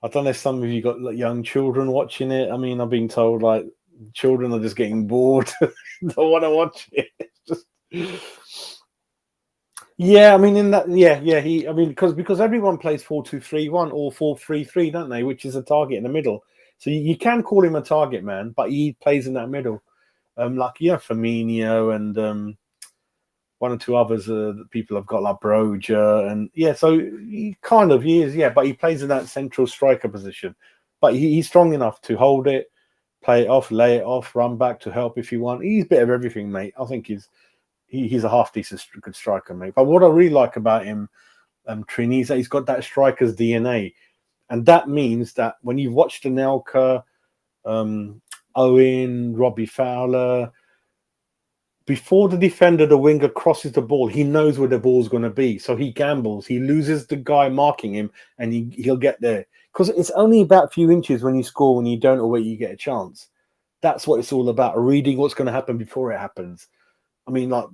I don't know if some of you got like young children watching it. I mean, I've been told like children are just getting bored. Don't want to watch it. It's just... Yeah, I mean, because everyone plays 4-2-3-1 or 4-3-3, don't they? Which is a target in the middle. So you can call him a target man, but he plays in that middle. Like Firmino and one or two others that people have got, like Broja, and yeah, so he is, yeah, but he plays in that central striker position. But he's strong enough to hold it, play it off, lay it off, run back to help if you want. He's a bit of everything, mate. I think he's a half decent good striker, mate. But what I really like about him, Trini, is that he's got that striker's DNA, and that means that when you've watched Anelka, Owen, Robbie Fowler, before the defender, the winger crosses the ball, he knows where the ball's going to be. So he gambles. He loses the guy marking him, and he'll get there. Because it's only about a few inches when you score, when you don't, or where you get a chance. That's what it's all about, reading what's going to happen before it happens. I mean, like,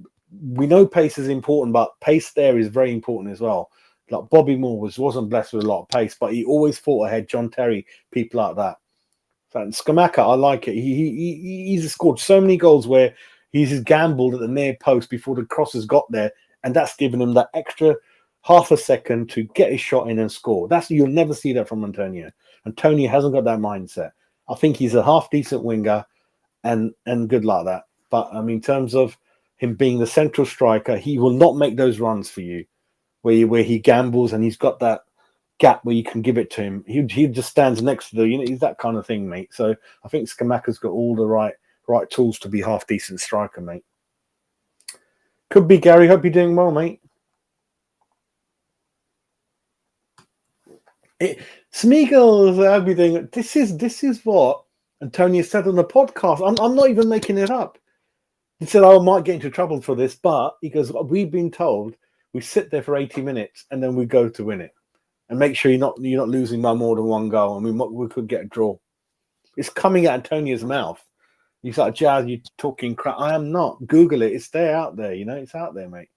we know pace is important, but pace there is very important as well. Like Bobby Moore wasn't blessed with a lot of pace, but he always fought ahead. John Terry, people like that. So Skamaka, I like it. He's scored so many goals where he's just gambled at the near post before the cross has got there, and that's given him that extra half a second to get his shot in and score. You'll never see that from Antonio. Antonio hasn't got that mindset. I think he's a half decent winger, and good like that. But I mean, in terms of him being the central striker, he will not make those runs for you, where he gambles and he's got that gap where you can give it to him. He just stands next to he's that kind of thing, mate. So I think Skamaka's got all the right tools to be half decent striker, mate. Could be Gary. Hope you're doing well, mate. Smeagol, how are you doing? This is what Antonio said on the podcast. I'm not even making it up. He said, I might get into trouble for this, but he goes, we've been told we sit there for 80 minutes and then we go to win it. And make sure you're not losing by more than one goal, and we could get a draw. It's coming out Antonio's mouth. He's like, Jazz, you're talking crap. I am not. Google it. It's there, out there. It's out there, mate.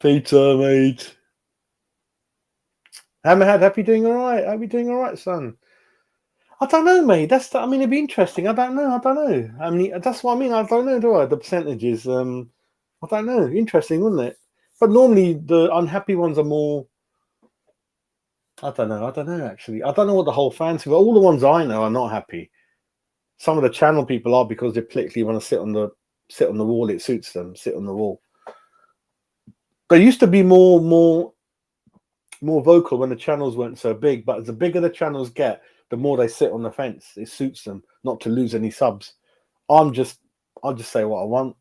Peter, mate. Hammerhead, happy doing all right? Hope you're doing all right, son. I don't know, mate. It'd be interesting. I don't know. I mean, that's what I mean. I don't know, do I? The percentages. I don't know. Interesting, wouldn't it? But normally the unhappy ones are more. I don't know, actually. I don't know what the whole fans but all the ones I know are not happy. Some of the channel people are, because they politically want to sit on the wall. It suits them, sit on the wall. They used to be more vocal when the channels weren't so big, but as the bigger the channels get, the more they sit on the fence. It suits them not to lose any subs. I'll just say what I want,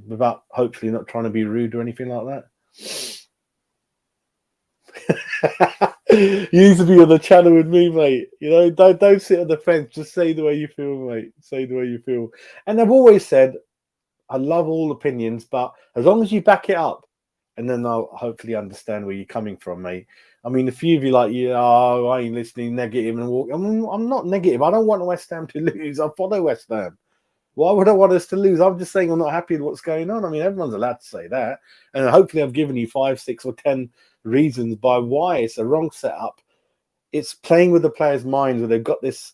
without hopefully not trying to be rude or anything like that. You need to be on the channel with me, mate. Don't sit on the fence. Just say the way you feel, mate. Say the way you feel. And I've always said, I love all opinions, but as long as you back it up, and then I'll hopefully understand where you're coming from, mate. I mean, a few of you like, I ain't listening, negative and walk. I mean, I'm not negative. I don't want West Ham to lose. I follow West Ham. Why would I want us to lose? I'm just saying I'm not happy with what's going on. I mean, everyone's allowed to say that. And hopefully I've given you 5, 6 or 10 reasons by why it's a wrong setup. It's playing with the players' minds where they've got this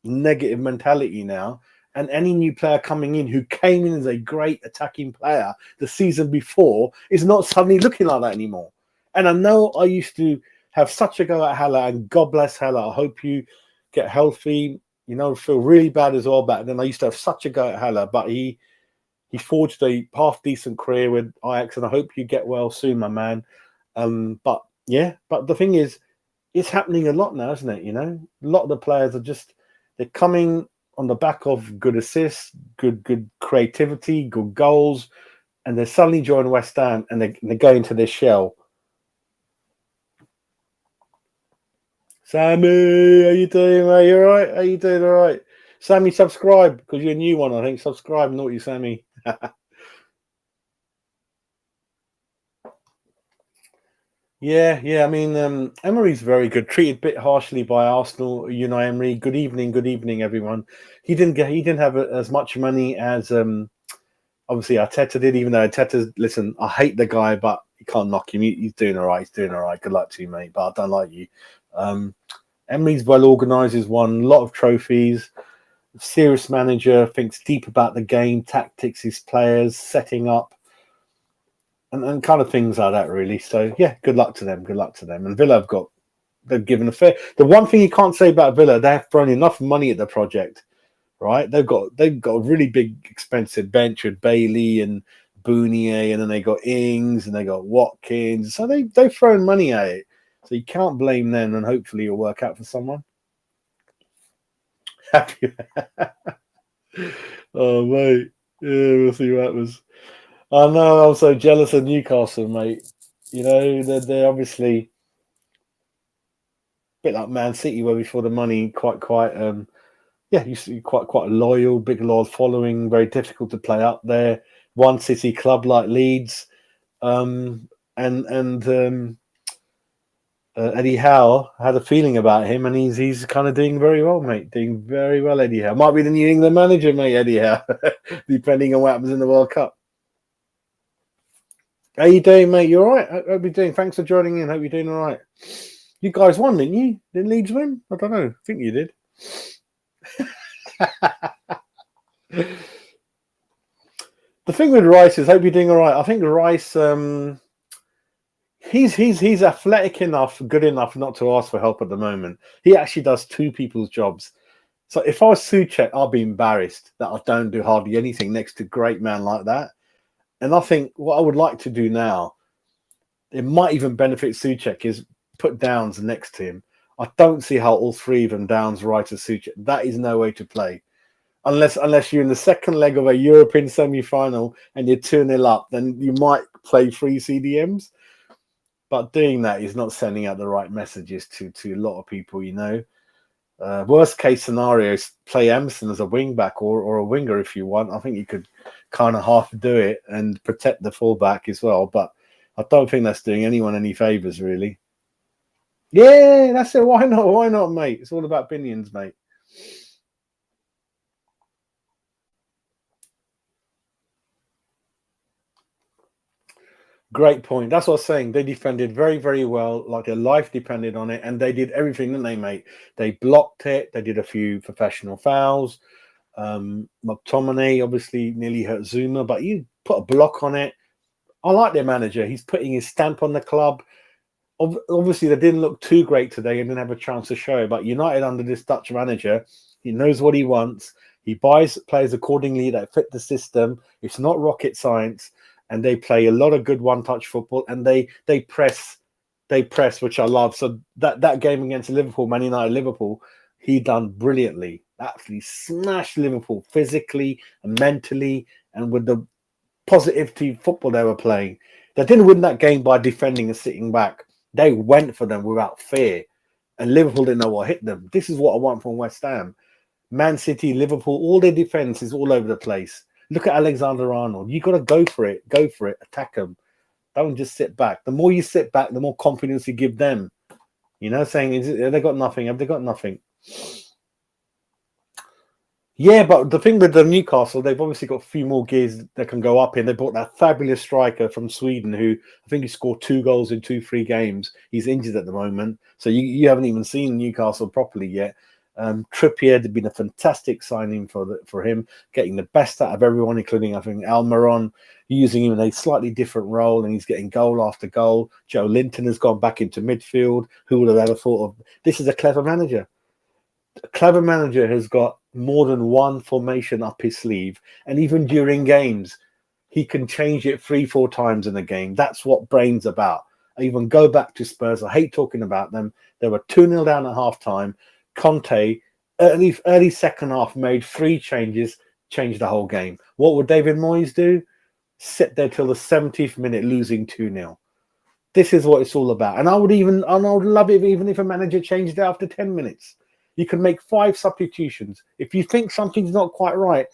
negative mentality now. And any new player coming in who came in as a great attacking player the season before is not suddenly looking like that anymore. And I know I used to have such a go at Haller, and God bless Haller. I hope you get healthy. Feel really bad as well back then. I used to have such a go at Haller, but he forged a half-decent career with Ajax, and I hope you get well soon, my man. But the thing is, it's happening a lot now, isn't it? A lot of the players they're coming on the back of good assists, good creativity, good goals, and they suddenly join West Ham and they go into this shell. Sammy, how you doing, mate? You all right? How you doing? All right. Sammy, subscribe, because you're a new one, I think. Subscribe, naughty Sammy. Yeah. I mean, Emery's very good. Treated a bit harshly by Arsenal. Emery. Good evening, everyone. He didn't have as much money as obviously Arteta did. Even though Arteta's, listen, I hate the guy, but you can't knock him. He's doing all right. Good luck to you, mate. But I don't like you. Emery's well organised. He's won a lot of trophies. Serious manager, thinks deep about the game, tactics, his players, setting up, and kind of things like that, really. So yeah, good luck to them. And Villa they've given a fair. The one thing you can't say about Villa, they have thrown enough money at the project right? They've got a really big, expensive bench with Bailey and Bounier, and then they got Ings and they got Watkins. So they've thrown money at it. So you can't blame them, and hopefully it'll work out for someone. Happy. Oh mate, yeah, we'll see what happens. I know I'm so jealous of Newcastle, mate. You know, they're obviously a bit like Man City, where we saw the money quite yeah, you see quite a loyal, big loyal following, very difficult to play up there. One city club like Leeds, and Eddie Howe had a feeling about him, and he's kind of doing very well, mate. Doing very well, Eddie Howe. Might be the New England manager, mate, Eddie Howe, depending on what happens in the World Cup. How you doing, mate? You all right? How you doing? Thanks for joining in. Hope you're doing all right. You guys won, didn't you? Didn't Leeds win? I don't know. I think you did. The thing with Rice is, hope you're doing all right. I think Rice, he's athletic enough, good enough not to ask for help at the moment. He actually does two people's jobs. So if I was Souček, I'd be embarrassed that I don't do hardly anything next to a great man like that. And I think what I would like to do now, it might even benefit Souček, is put Downs next to him. I don't see how all three of them, Downs, Rice, and Souček, that is no way to play. Unless you're in the second leg of a European semi-final and you're 2-0 up, then you might play three CDMs. But doing that is not sending out the right messages to a lot of people, you know. Worst case scenario is play Emerson as a wing back or a winger if you want. I think you could kind of half do it and protect the fullback as well. But I don't think that's doing anyone any favours, really. Yeah, that's it. Why not? Why not, mate? It's all about opinions, mate. Great point. That's what I was saying. They defended very, very well, like their life depended on it, and they did everything, didn't they, mate? They blocked it. They did a few professional fouls. McTominay obviously nearly hurt Zuma, but you put a block on it. I like their manager. He's putting his stamp on the club. Obviously, they didn't look too great today and didn't have a chance to show. But United, under this Dutch manager, he knows what he wants. He buys players accordingly that fit the system. It's not rocket science. And they play a lot of good one-touch football, and they press, which I love. So that game against Liverpool, Man United, Liverpool, he done brilliantly. Absolutely smashed Liverpool physically and mentally, and with the positivity football they were playing. They didn't win that game by defending and sitting back. They went for them without fear, and Liverpool didn't know what hit them. This is what I want from West Ham. Man City, Liverpool, all their defense is all over the place. Look at Alexander-Arnold. You got to go for it. Go for it. Attack them. Don't just sit back. The more you sit back, the more confidence you give them. You know, saying, have they got nothing? Have they got nothing? Yeah, but the thing with the Newcastle, they've obviously got a few more gears that can go up in. They bought that fabulous striker from Sweden who I think he scored 2 goals in 2-3 games. He's injured at the moment. So you haven't even seen Newcastle properly yet. Trippier had been a fantastic signing for him, getting the best out of everyone, including, I think, Almiron, using him in a slightly different role, and he's getting goal after goal. Joe Linton has gone back into midfield. Who would have ever thought of this? Is a clever manager. A clever manager has got more than one formation up his sleeve, and even during games, he can change it 3-4 times in a game. That's what brain's about. I even go back to Spurs. I hate talking about them. They were 2-0 down at half-time. Conte, early second half, made 3 changes, changed the whole game. What would David Moyes do? Sit there till the 70th minute, losing 2-0. This is what it's all about. And I would love it even if a manager changed it after 10 minutes. You can make 5 substitutions. If you think something's not quite right,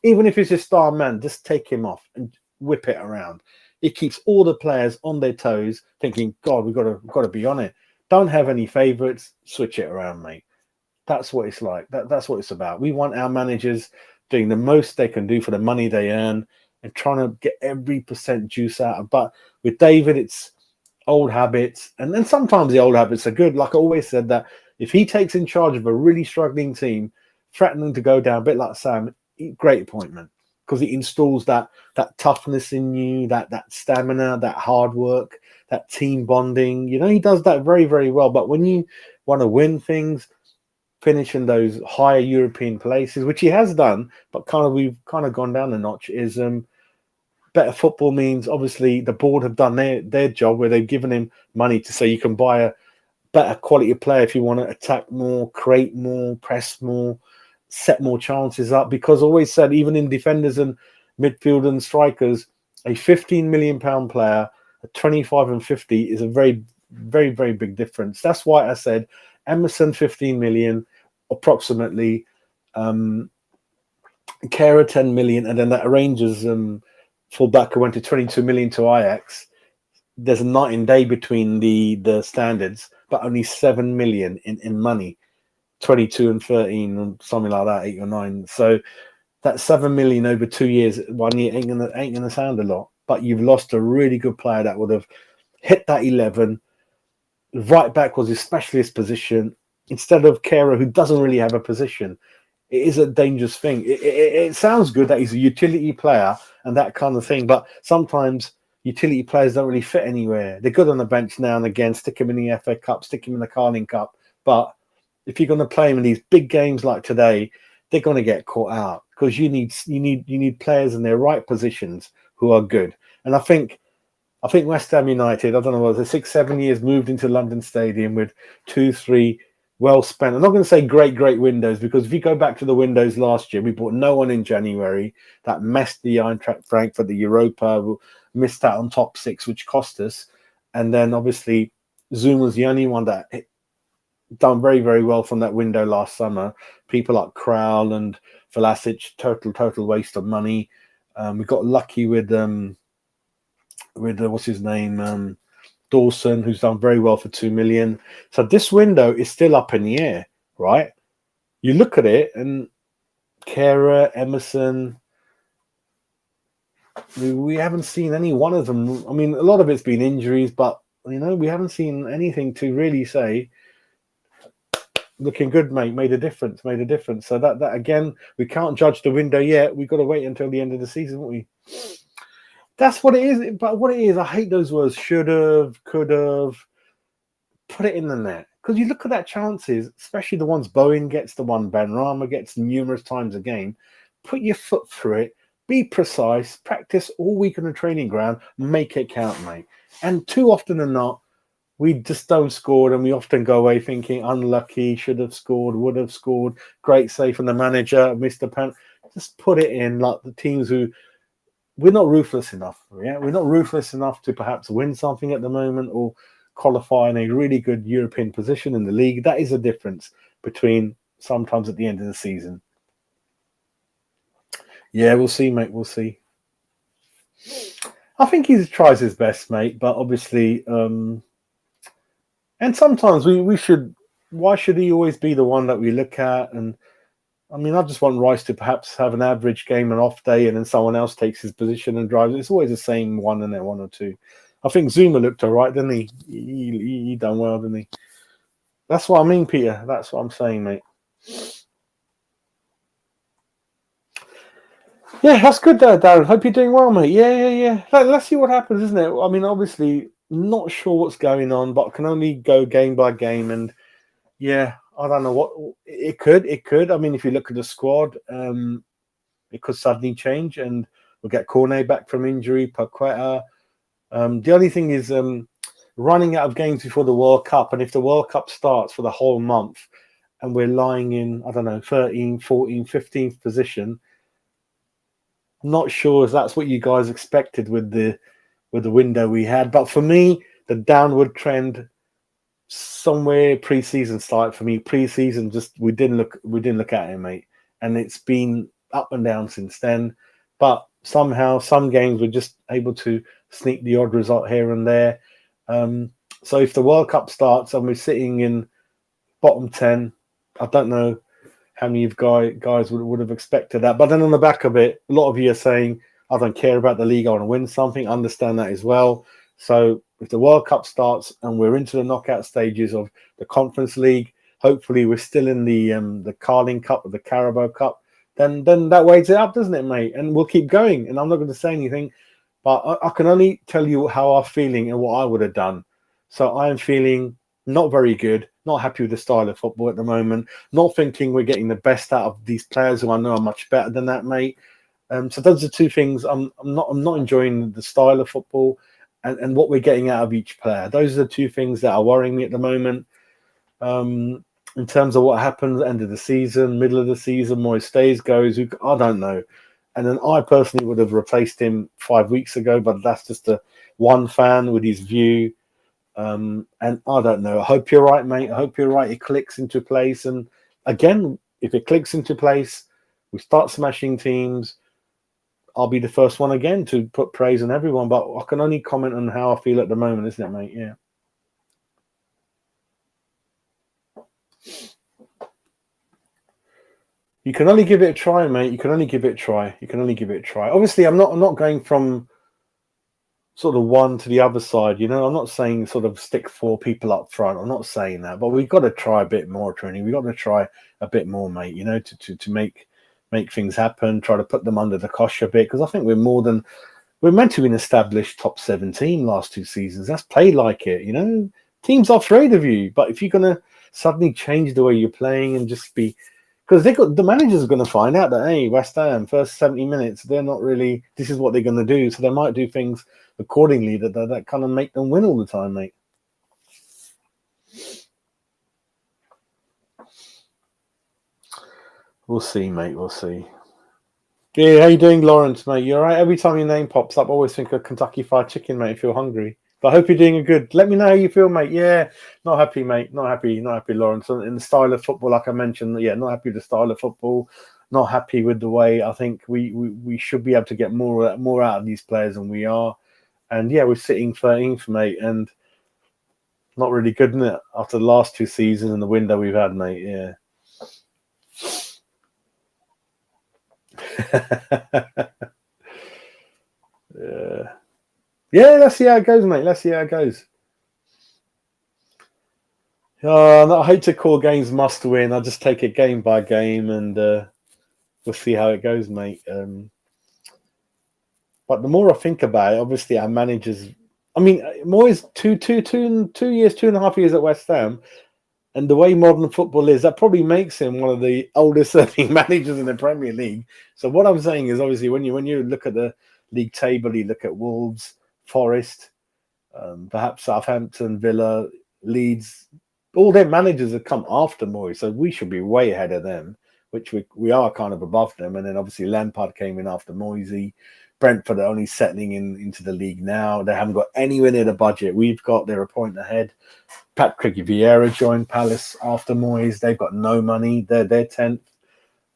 even if it's a star man, just take him off and whip it around. It keeps all the players on their toes, thinking, God, we've got to be on it. Don't have any favourites. Switch it around, mate. That's what it's like. That's what it's about. We want our managers doing the most they can do for the money they earn and trying to get every percent juice out of. But with David, it's old habits. And then sometimes the old habits are good. Like I always said, that if he takes in charge of a really struggling team, threatening to go down, a bit like Sam, great appointment. Because it installs that toughness in you, that stamina, that hard work, that team bonding. You know, he does that very, very well. But when you want to win things, finish in those higher European places, which he has done, but we've kind of gone down a notch. Is better football means obviously the board have done their job where they've given him money to say you can buy a better quality of player if you want to attack more, create more, press more, set more chances up. Because always said, even in defenders and midfield and strikers, a £15 million player, a 25 and 50 is a very, very, very big difference. That's why I said Emerson 15 million approximately, Kehrer 10 million, and then that Rangers fullback who went to 22 million to Ajax. There's a night and day between the standards, but only 7 million in money, 22 and 13 or something like that, 8 or 9. So that 7 million over 2 years, 1 year ain't gonna sound a lot, but you've lost a really good player that would have hit that 11. Right back was his specialist position instead of Kehrer, who doesn't really have a position. It is a dangerous thing. It sounds good that he's a utility player and that kind of thing, but sometimes utility players don't really fit anywhere. They're good on the bench now and again, stick him in the FA Cup, stick him in the Carling Cup, but if you're going to play him in these big games like today, they're going to get caught out because you need players in their right positions who are good. And I think West Ham United, I don't know, was it 6-7 years, moved into London Stadium with 2-3 well spent. I'm not going to say great windows, because if you go back to the windows last year, we bought no one in January. That messed the Eintracht Frankfurt, the Europa, missed out on top 6, which cost us. And then obviously Zoom was the only one that done very, very well from that window last summer. People like Král and Vlasic, total waste of money. We got lucky with what's his name, Dawson, who's done very well for 2 million. So this window is still up in the air, right? You look at it, and Kehrer, Emerson, we haven't seen any one of them. I mean, a lot of it's been injuries, but we haven't seen anything to really say looking good, mate, made a difference. So that again, we can't judge the window yet. We've got to wait until the end of the season, won't we? That's what it is. But what it is, I hate those words. Should have, could have. Put it in the net. Because you look at that chances, especially the ones Bowen gets, the one Benrahma gets numerous times a game. Put your foot through it. Be precise. Practice all week on the training ground. Make it count, mate. And too often than not, we just don't score, and we often go away thinking unlucky, should have scored, would have scored, great save from the manager, missed a pen. Just put it in, like the teams who we're not ruthless enough. Yeah, we're not ruthless enough to perhaps win something at the moment or qualify in a really good European position in the league. That is a difference between sometimes at the end of the season. Yeah, we'll see, mate. We'll see. I think he tries his best, mate, but obviously, and sometimes we should. Why should he always be the one that we look at? And I mean, I just want Rice to perhaps have an average game, an off day, and then someone else takes his position and drives. It's always the same one and then one or two. I think Zuma looked all right, didn't he? He done well, didn't he? That's what I mean, Peter. That's what I'm saying, mate. Yeah, that's good there, Darren. Hope you're doing well, mate. Yeah. Let's see what happens, isn't it? I mean, obviously, not sure what's going on, but can only go game by game. And yeah, I don't know what it could. I mean, if you look at the squad, it could suddenly change, and we'll get Cornet back from injury, Paqueta. The only thing is running out of games before the World Cup. And if the World Cup starts for the whole month and we're lying in, I don't know, 13th, 14th, 15th position, I'm not sure if that's what you guys expected with the window we had. But for me, the downward trend somewhere pre-season started for me. Pre-season, just we didn't look at it, mate. And it's been up and down since then. But somehow, some games we're just able to sneak the odd result here and there. So if the World Cup starts and we're sitting in bottom 10, I don't know how many of guys would have expected that. But then on the back of it, a lot of you are saying, I don't care about the league, I want to win something. I understand that as well. So if the World Cup starts and we're into the knockout stages of the Conference League, hopefully we're still in the Carling Cup or the Carabao Cup, then that weighs it up, doesn't it, mate? And we'll keep going. And I'm not going to say anything, but I can only tell you how I'm feeling and what I would have done. So I am feeling not very good. Not happy with the style of football at the moment. Not thinking we're getting the best out of these players who I know are much better than that, mate. So those are two things. I'm not enjoying the style of football and what we're getting out of each player. Those are the two things that are worrying me at the moment. In terms of what happens end of the season, middle of the season, Moyes stays, goes, I don't know. And then I personally would have replaced him 5 weeks ago, but that's just a one fan with his view. And I don't know. I hope you're right, mate. I hope you're right. It clicks into place. And again, if it clicks into place, we start smashing teams. I'll be the first one again to put praise on everyone. But I can only comment on how I feel at the moment, isn't it, mate? Yeah. You can only give it a try, mate. You can only give it a try. You can only give it a try. Obviously, I'm not going from sort of one to the other side. I'm not saying sort of stick 4 people up front. I'm not saying that, but we've got to try a bit more, Trini. We've got to try a bit more, mate. To make things happen. Try to put them under the cosh a bit, because I think we're meant to be an established top 17 last 2 seasons. That's played like it. Teams are afraid of you, but if you're gonna suddenly change the way you're playing and just be, because the managers are going to find out that, hey, West Ham first 70 minutes, they're not really. This is what they're going to do, so they might do things accordingly that kind of make them win all the time, mate. We'll see, mate. We'll see. Yeah, how you doing, Lawrence, mate? You all right? Every time your name pops up, I always think of Kentucky Fried Chicken, mate. I feel hungry. But I hope you're doing good. Let me know how you feel, mate. Yeah, not happy, mate. Not happy, Lawrence. In the style of football, like I mentioned, yeah, not happy with the style of football. Not happy with the way I think we should be able to get more out of these players than we are. And yeah, we're sitting 13th, mate, and not really good, isn't it? After the last 2 seasons and the window we've had, mate. Yeah. Yeah, let's see how it goes, mate. Let's see how it goes. I hate to call games must win. I just take it game by game, and we'll see how it goes, mate. But the more I think about it, obviously our managers. I mean, Moyes 2 years, 2.5 years at West Ham, and the way modern football is, that probably makes him one of the oldest serving managers in the Premier League. So what I'm saying is, obviously, when you look at the league table, you look at Wolves, Forest, perhaps Southampton, Villa, Leeds. All their managers have come after Moyes, so we should be way ahead of them, which we are kind of above them. And then obviously Lampard came in after Moyes. Brentford are only settling into the league now. They haven't got anywhere near the budget we've got. They're a point ahead. Patrick Vieira joined Palace after Moyes. They've got no money. They're 10th.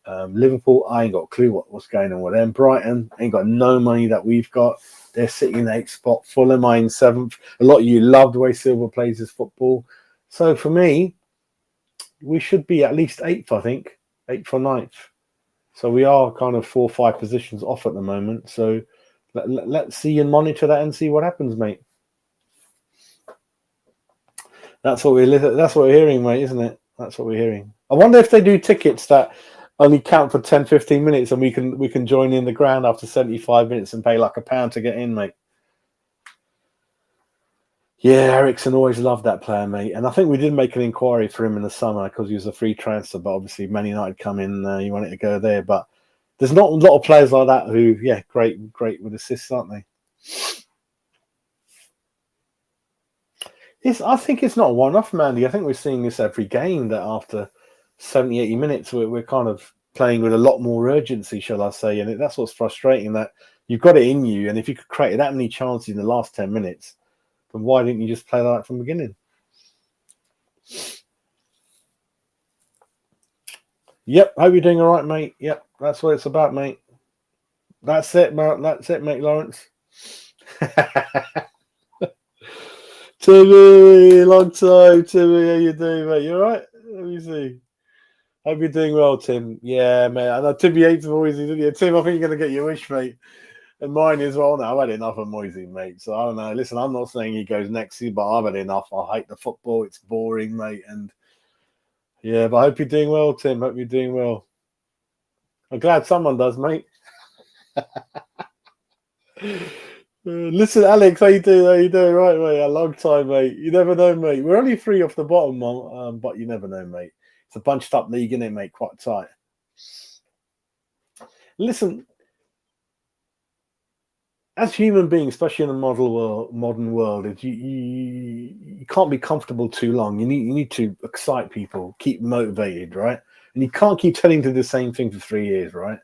Liverpool, I ain't got a clue what's going on with them. Brighton ain't got no money that we've got. They're sitting in the 8th spot. Fulham are in 7th. A lot of you love the way Silva plays his football. So for me, we should be at least 8th, I think. 8th or 9th. So we are kind of 4 or 5 positions off at the moment. So let's see and monitor that and see what happens, mate. That's what we're hearing, mate, isn't it? That's what we're hearing. I wonder if they do tickets that only count for 10, 15 minutes and we can join in the ground after 75 minutes and pay like £1 to get in, mate. Yeah, Ericsson always loved that player, mate. And I think we did make an inquiry for him in the summer because he was a free transfer, but obviously Man United come in, you wanted to go there. But there's not a lot of players like that who, yeah, great with assists, aren't they? I think it's not a one-off, Mandy. I think we're seeing this every game, that after 70, 80 minutes, we're kind of playing with a lot more urgency, shall I say. And that's what's frustrating, that you've got it in you. And if you could create that many chances in the last 10 minutes, then why didn't you just play like that from the beginning? Yep, hope you're doing all right, mate. Yep, that's what it's about, mate. That's it, Mark. That's it, mate, Lawrence. Timmy, long time, Timmy. How you doing, mate? You all right? Let me see. Hope you're doing well, Tim. Yeah, mate. I know Timmy hates Moisey, didn't you? Tim, I think you're going to get your wish, mate. And mine as well now. I've had enough of Moisey, mate. So I don't know. Listen, I'm not saying he goes next to you, but I've had enough. I hate the football. It's boring, mate. And yeah, but I hope you're doing well, Tim. Hope you're doing well. I'm glad someone does, mate. Listen, Alex, how you doing? How you doing? Right, mate. A long time, mate. You never know, mate. We're only 3 off the bottom, but you never know, mate. It's a bunched up league, isn't it, mate? Quite tight. Listen, as human beings, especially in the modern world, you can't be comfortable too long. You need to excite people, keep motivated, right? And you can't keep telling them the same thing for 3 years, right?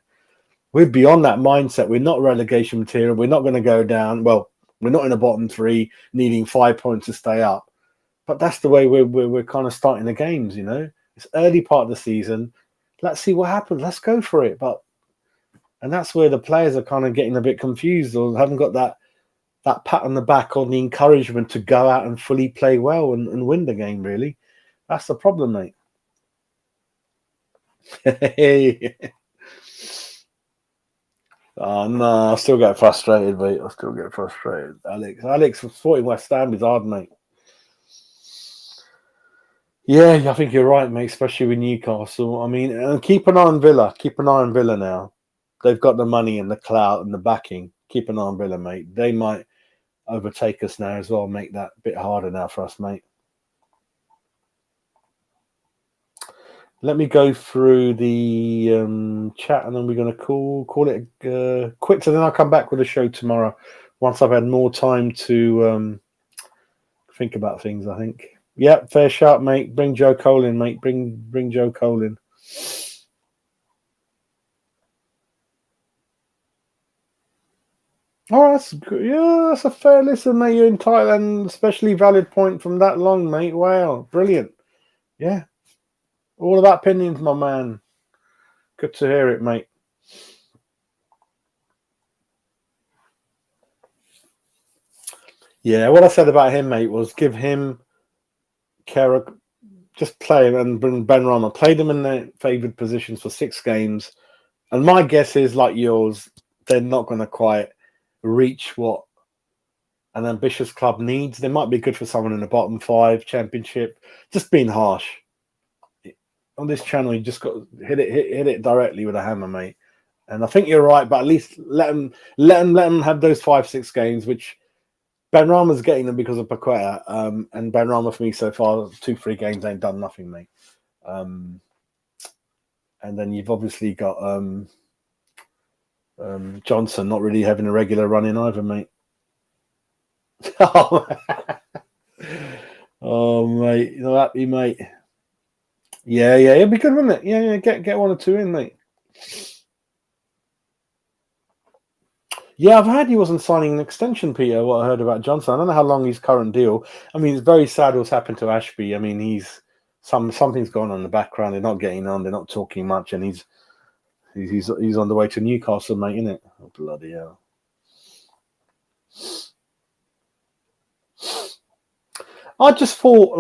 We're beyond that mindset. We're not relegation material. We're not going to go down. Well, we're not in the bottom 3, needing 5 points to stay up. But that's the way we're kind of starting the games, you know. It's early part of the season. Let's see what happens. Let's go for it. And that's where the players are kind of getting a bit confused or haven't got that pat on the back or the encouragement to go out and fully play well and win the game, really. That's the problem, mate. Oh, no, I still get frustrated, mate. I still get frustrated. Alex, supporting West Ham is hard, mate. Yeah, I think you're right, mate, especially with Newcastle. I mean, keep an eye on Villa. Keep an eye on Villa now. They've got the money and the clout and the backing. Keep an eye on Villa, mate. They might overtake us now as well, make that a bit harder now for us, mate. Let me go through the chat and then we're going to call it quits, and then I'll come back with a show tomorrow once I've had more time to think about things, I think. Yeah, fair shout, mate. Bring Joe Cole in, mate. Bring Joe Cole in. Oh, that's good. Yeah, that's a fair listen, mate. You're in Thailand, especially valid point from that long, mate. Wow, brilliant. Yeah, all about opinions, my man. Good to hear it, mate. Yeah, what I said about him, mate, was give him Carrick, just play him and bring Ben Rama. Play them in their favoured positions for 6 games. And my guess is, like yours, they're not going to quite reach what an ambitious club needs. They might be good for someone in the bottom 5 championship. Just being harsh. On this channel, you just got to hit it directly with a hammer, mate. And I think you're right, but at least let them have those 5-6 games, which Ben Rama's getting them because of Paqueta. And Ben Rama for me so far, 2-3 games ain't done nothing, mate. And then you've obviously got Johnson not really having a regular run in either, mate. Oh, mate, you're happy, mate. Yeah, it'd be good, wouldn't it? Yeah, get 1 or 2 in, mate. Yeah, I've heard he wasn't signing an extension, Peter. What I heard about Johnson, I don't know how long his current deal. I mean, it's very sad what's happened to Ashby. I mean, something's gone on in the background. They're not getting on. They're not talking much, and he's on the way to Newcastle, mate. Isn't it? Oh, bloody hell! I just thought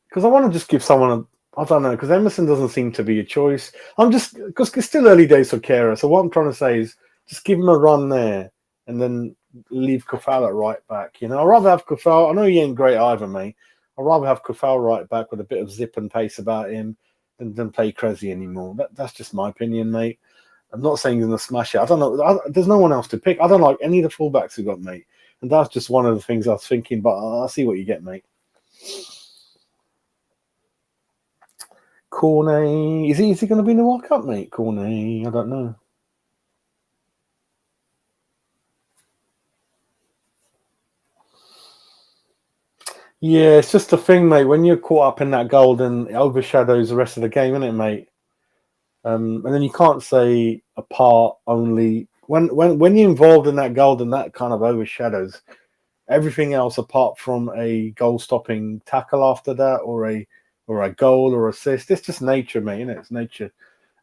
because I want to just give someone I don't know, because Emerson doesn't seem to be a choice. Because it's still early days for Kera. So what I'm trying to say is just give him a run there and then leave Kufal at right back. You know, I'd rather have Kufal. I know he ain't great either, mate. I'd rather have Kufal right back with a bit of zip and pace about him than play Krezi anymore. That's just my opinion, mate. I'm not saying he's going to smash it. I don't know. There's no one else to pick. I don't like any of the fullbacks we've got, mate. And that's just one of the things I was thinking, but I'll see what you get, mate. Cornet, is he going to be in the World Cup, mate? Cornet, I don't know. Yeah, it's just a thing, mate. When you're caught up in that goal, then it overshadows the rest of the game, isn't it, mate? And then you can't say a part only when you're involved in that goal, then that kind of overshadows everything else apart from a goal-stopping tackle after that, or a goal or assist. It's just nature, mate. Isn't it? It's nature.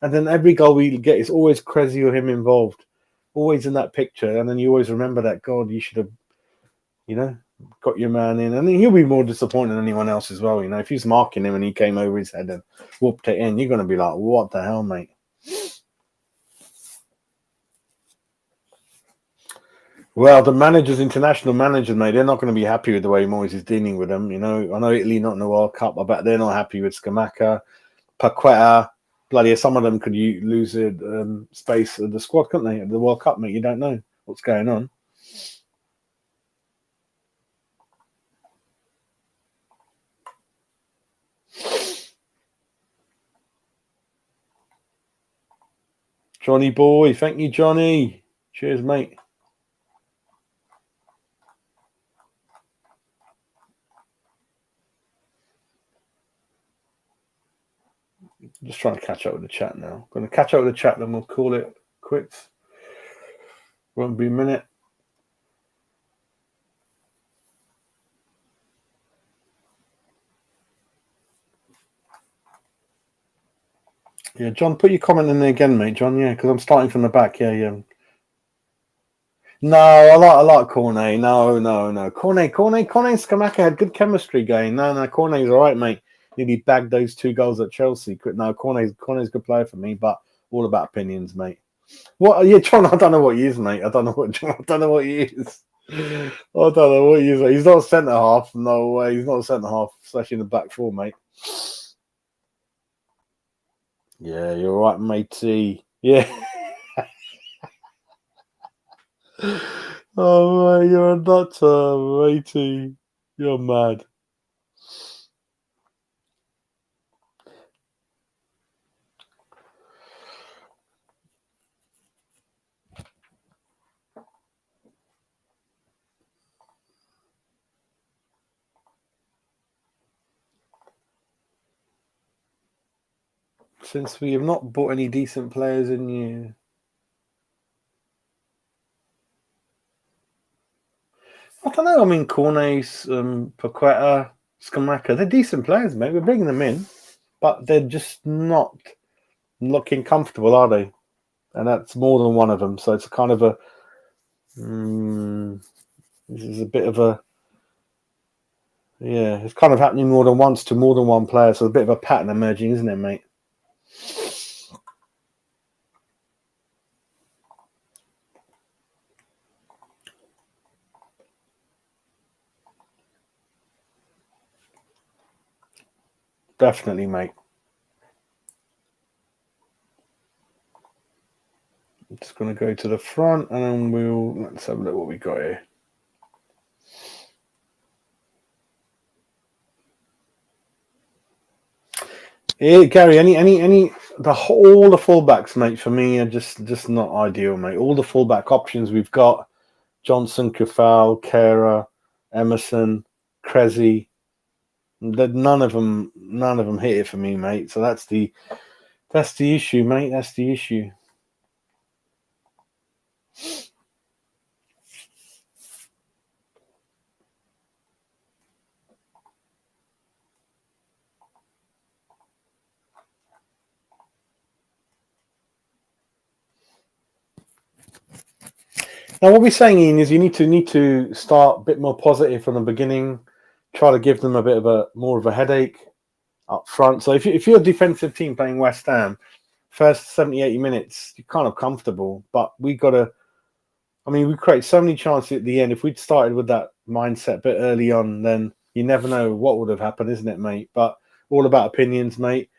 And then every goal we get is always Krezi or him involved, always in that picture. And then you always remember that, God, you should have, got your man in. And then he'll be more disappointed than anyone else as well. If he's marking him and he came over his head and whooped it in, you're going to be like, what the hell, mate? Well, the international managers, mate, they're not going to be happy with the way Moyes is dealing with them. I know Italy not in the World Cup. I bet they're not happy with Scamacca, Paqueta. Bloody, some of them could lose space of the squad, couldn't they? At the World Cup, mate, you don't know what's going on. Johnny boy. Thank you, Johnny. Cheers, mate. Just trying to catch up with the chat now. Going to catch up with the chat, then we'll call it quits. Won't be a minute. Yeah, John, put your comment in there again, mate, John. Yeah, because I'm starting from the back. Yeah. No, I like Cornet. No. Cornet, Skamaka had good chemistry going. No, Cornet's all right, mate. He bagged those 2 goals at Chelsea. No, Cornet's a good player for me, but all about opinions, mate. What? Yeah, John. I don't know what he is, mate. I don't know what he is. I don't know what he is. He's not centre half. No way. He's not centre half, especially in the back 4, mate. Yeah, you're right, matey. Yeah. Oh, mate, you're a nutter, matey. You're mad. Since we have not bought any decent players in you. I don't know. I mean, Cornes, Paqueta, Skamaka, they're decent players, mate. We're bringing them in, but they're just not looking comfortable, are they? And that's more than one of them. So it's kind of a. This is a bit of a. Yeah, it's kind of happening more than once to more than one player. So a bit of a pattern emerging, isn't it, mate? Definitely, mate. I'm just going to go to the front and then let's have a look what we got here. Yeah, Gary, all the fullbacks, mate, for me are just not ideal, mate. All the fullback options we've got, Johnson, Kufal, Kera, Emerson, Cressy, none of them hit it for me, mate. So that's the issue, mate. That's the issue. Now, what we're saying, Ian, is you need to start a bit more positive from the beginning. Try to give them a bit of more of a headache up front. So if you're a defensive team playing West Ham, first 70, 80 minutes, you're kind of comfortable. But we create so many chances at the end. If we'd started with that mindset a bit early on, then you never know what would have happened, isn't it, mate? But all about opinions, mate.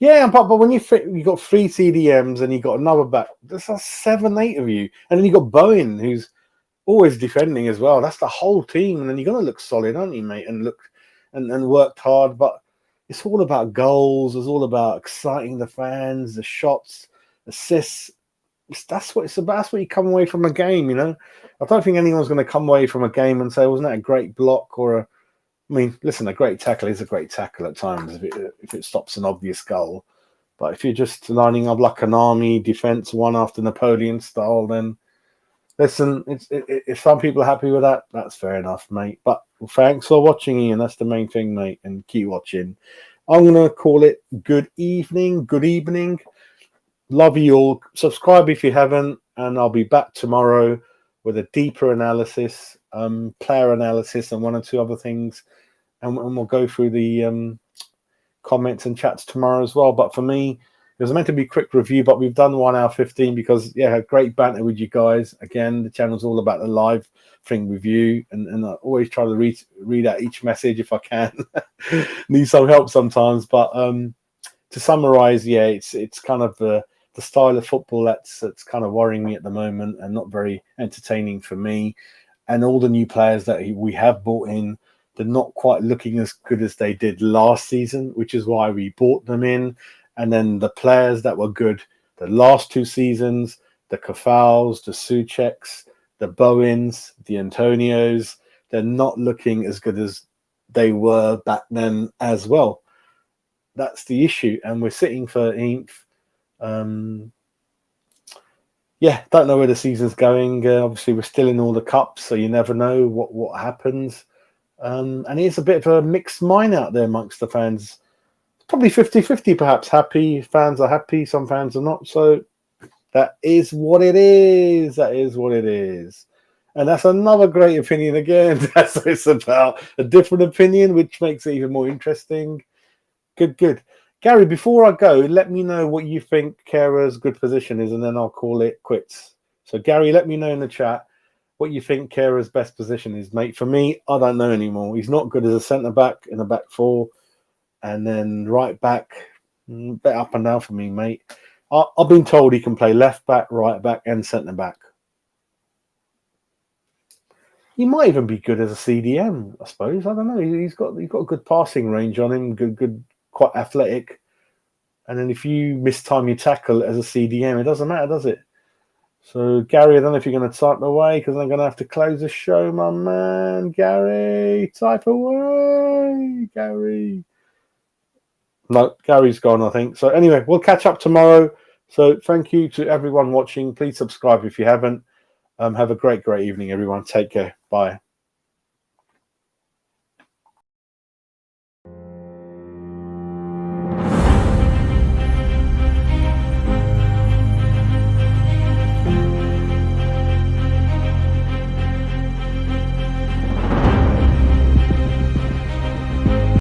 Yeah, but when you got 3 CDMs and you got another back, there's 7, 8 of you, and then you got Bowen who's always defending as well. That's the whole team, and then you're gonna look solid, aren't you, mate? And look and worked hard, but it's all about goals. It's all about exciting the fans, the shots, assists. That's what it's about. That's what you come away from a game, you know. I don't think anyone's going to come away from a game and say, "Wasn't that a great block?" Listen, a great tackle is a great tackle at times if it stops an obvious goal. But if you're just lining up like an army defense, one after Napoleon style, then listen, if some people are happy with that, that's fair enough, mate. But thanks for watching, Ian. That's the main thing, mate. And keep watching. I'm going to call it good evening. Good evening. Love you all. Subscribe if you haven't, and I'll be back tomorrow with a deeper analysis, player analysis, and 1 or 2 other things, and we'll go through the comments and chats tomorrow as well. But for me, it was meant to be a quick review, but we've done 1 hour 15 because I had great banter with you guys. Again, the channel's all about the live thing with you, and I always try to read out each message if I can. Need some help sometimes, but to summarize, it's kind of the style of football that's kind of worrying me at the moment and not very entertaining for me. And all the new players that we have bought in, they're not quite looking as good as they did last season, which is why we bought them in. And then the players that were good, The last 2 seasons, the Kafals, the Sucheks, the Bowens, the Antonios, they're not looking as good as they were back then as well. That's the issue. And we're sitting 13th. Yeah, don't know where the season's going. Obviously, we're still in all the cups, so you never know what happens. And it's a bit of a mixed mind out there amongst the fans. Probably 50-50, perhaps. Happy fans are happy, some fans are not. So that is what it is. That is what it is. And that's another great opinion again. That's what it's about. A different opinion, which makes it even more interesting. Good. Gary, before I go, let me know what you think Kehra's good position is, and then I'll call it quits. So, Gary, let me know in the chat what you think Kehra's best position is, mate. For me, I don't know anymore. He's not good as a centre-back in a back four. And then right back, bit up and down for me, mate. I've been told he can play left back, right back, and centre back. He might even be good as a CDM, I suppose. I don't know. He's got a good passing range on him. Good, quite athletic. And then if you mistime your tackle as a CDM, it doesn't matter, does it? So Gary, I don't know if you're going to type away because I'm going to have to close the show, my man. Gary, type away, Gary. No, Gary's gone, I think. So anyway, we'll catch up tomorrow. So thank you to everyone watching. Please subscribe if you haven't. Have a great evening, everyone. Take care. Bye.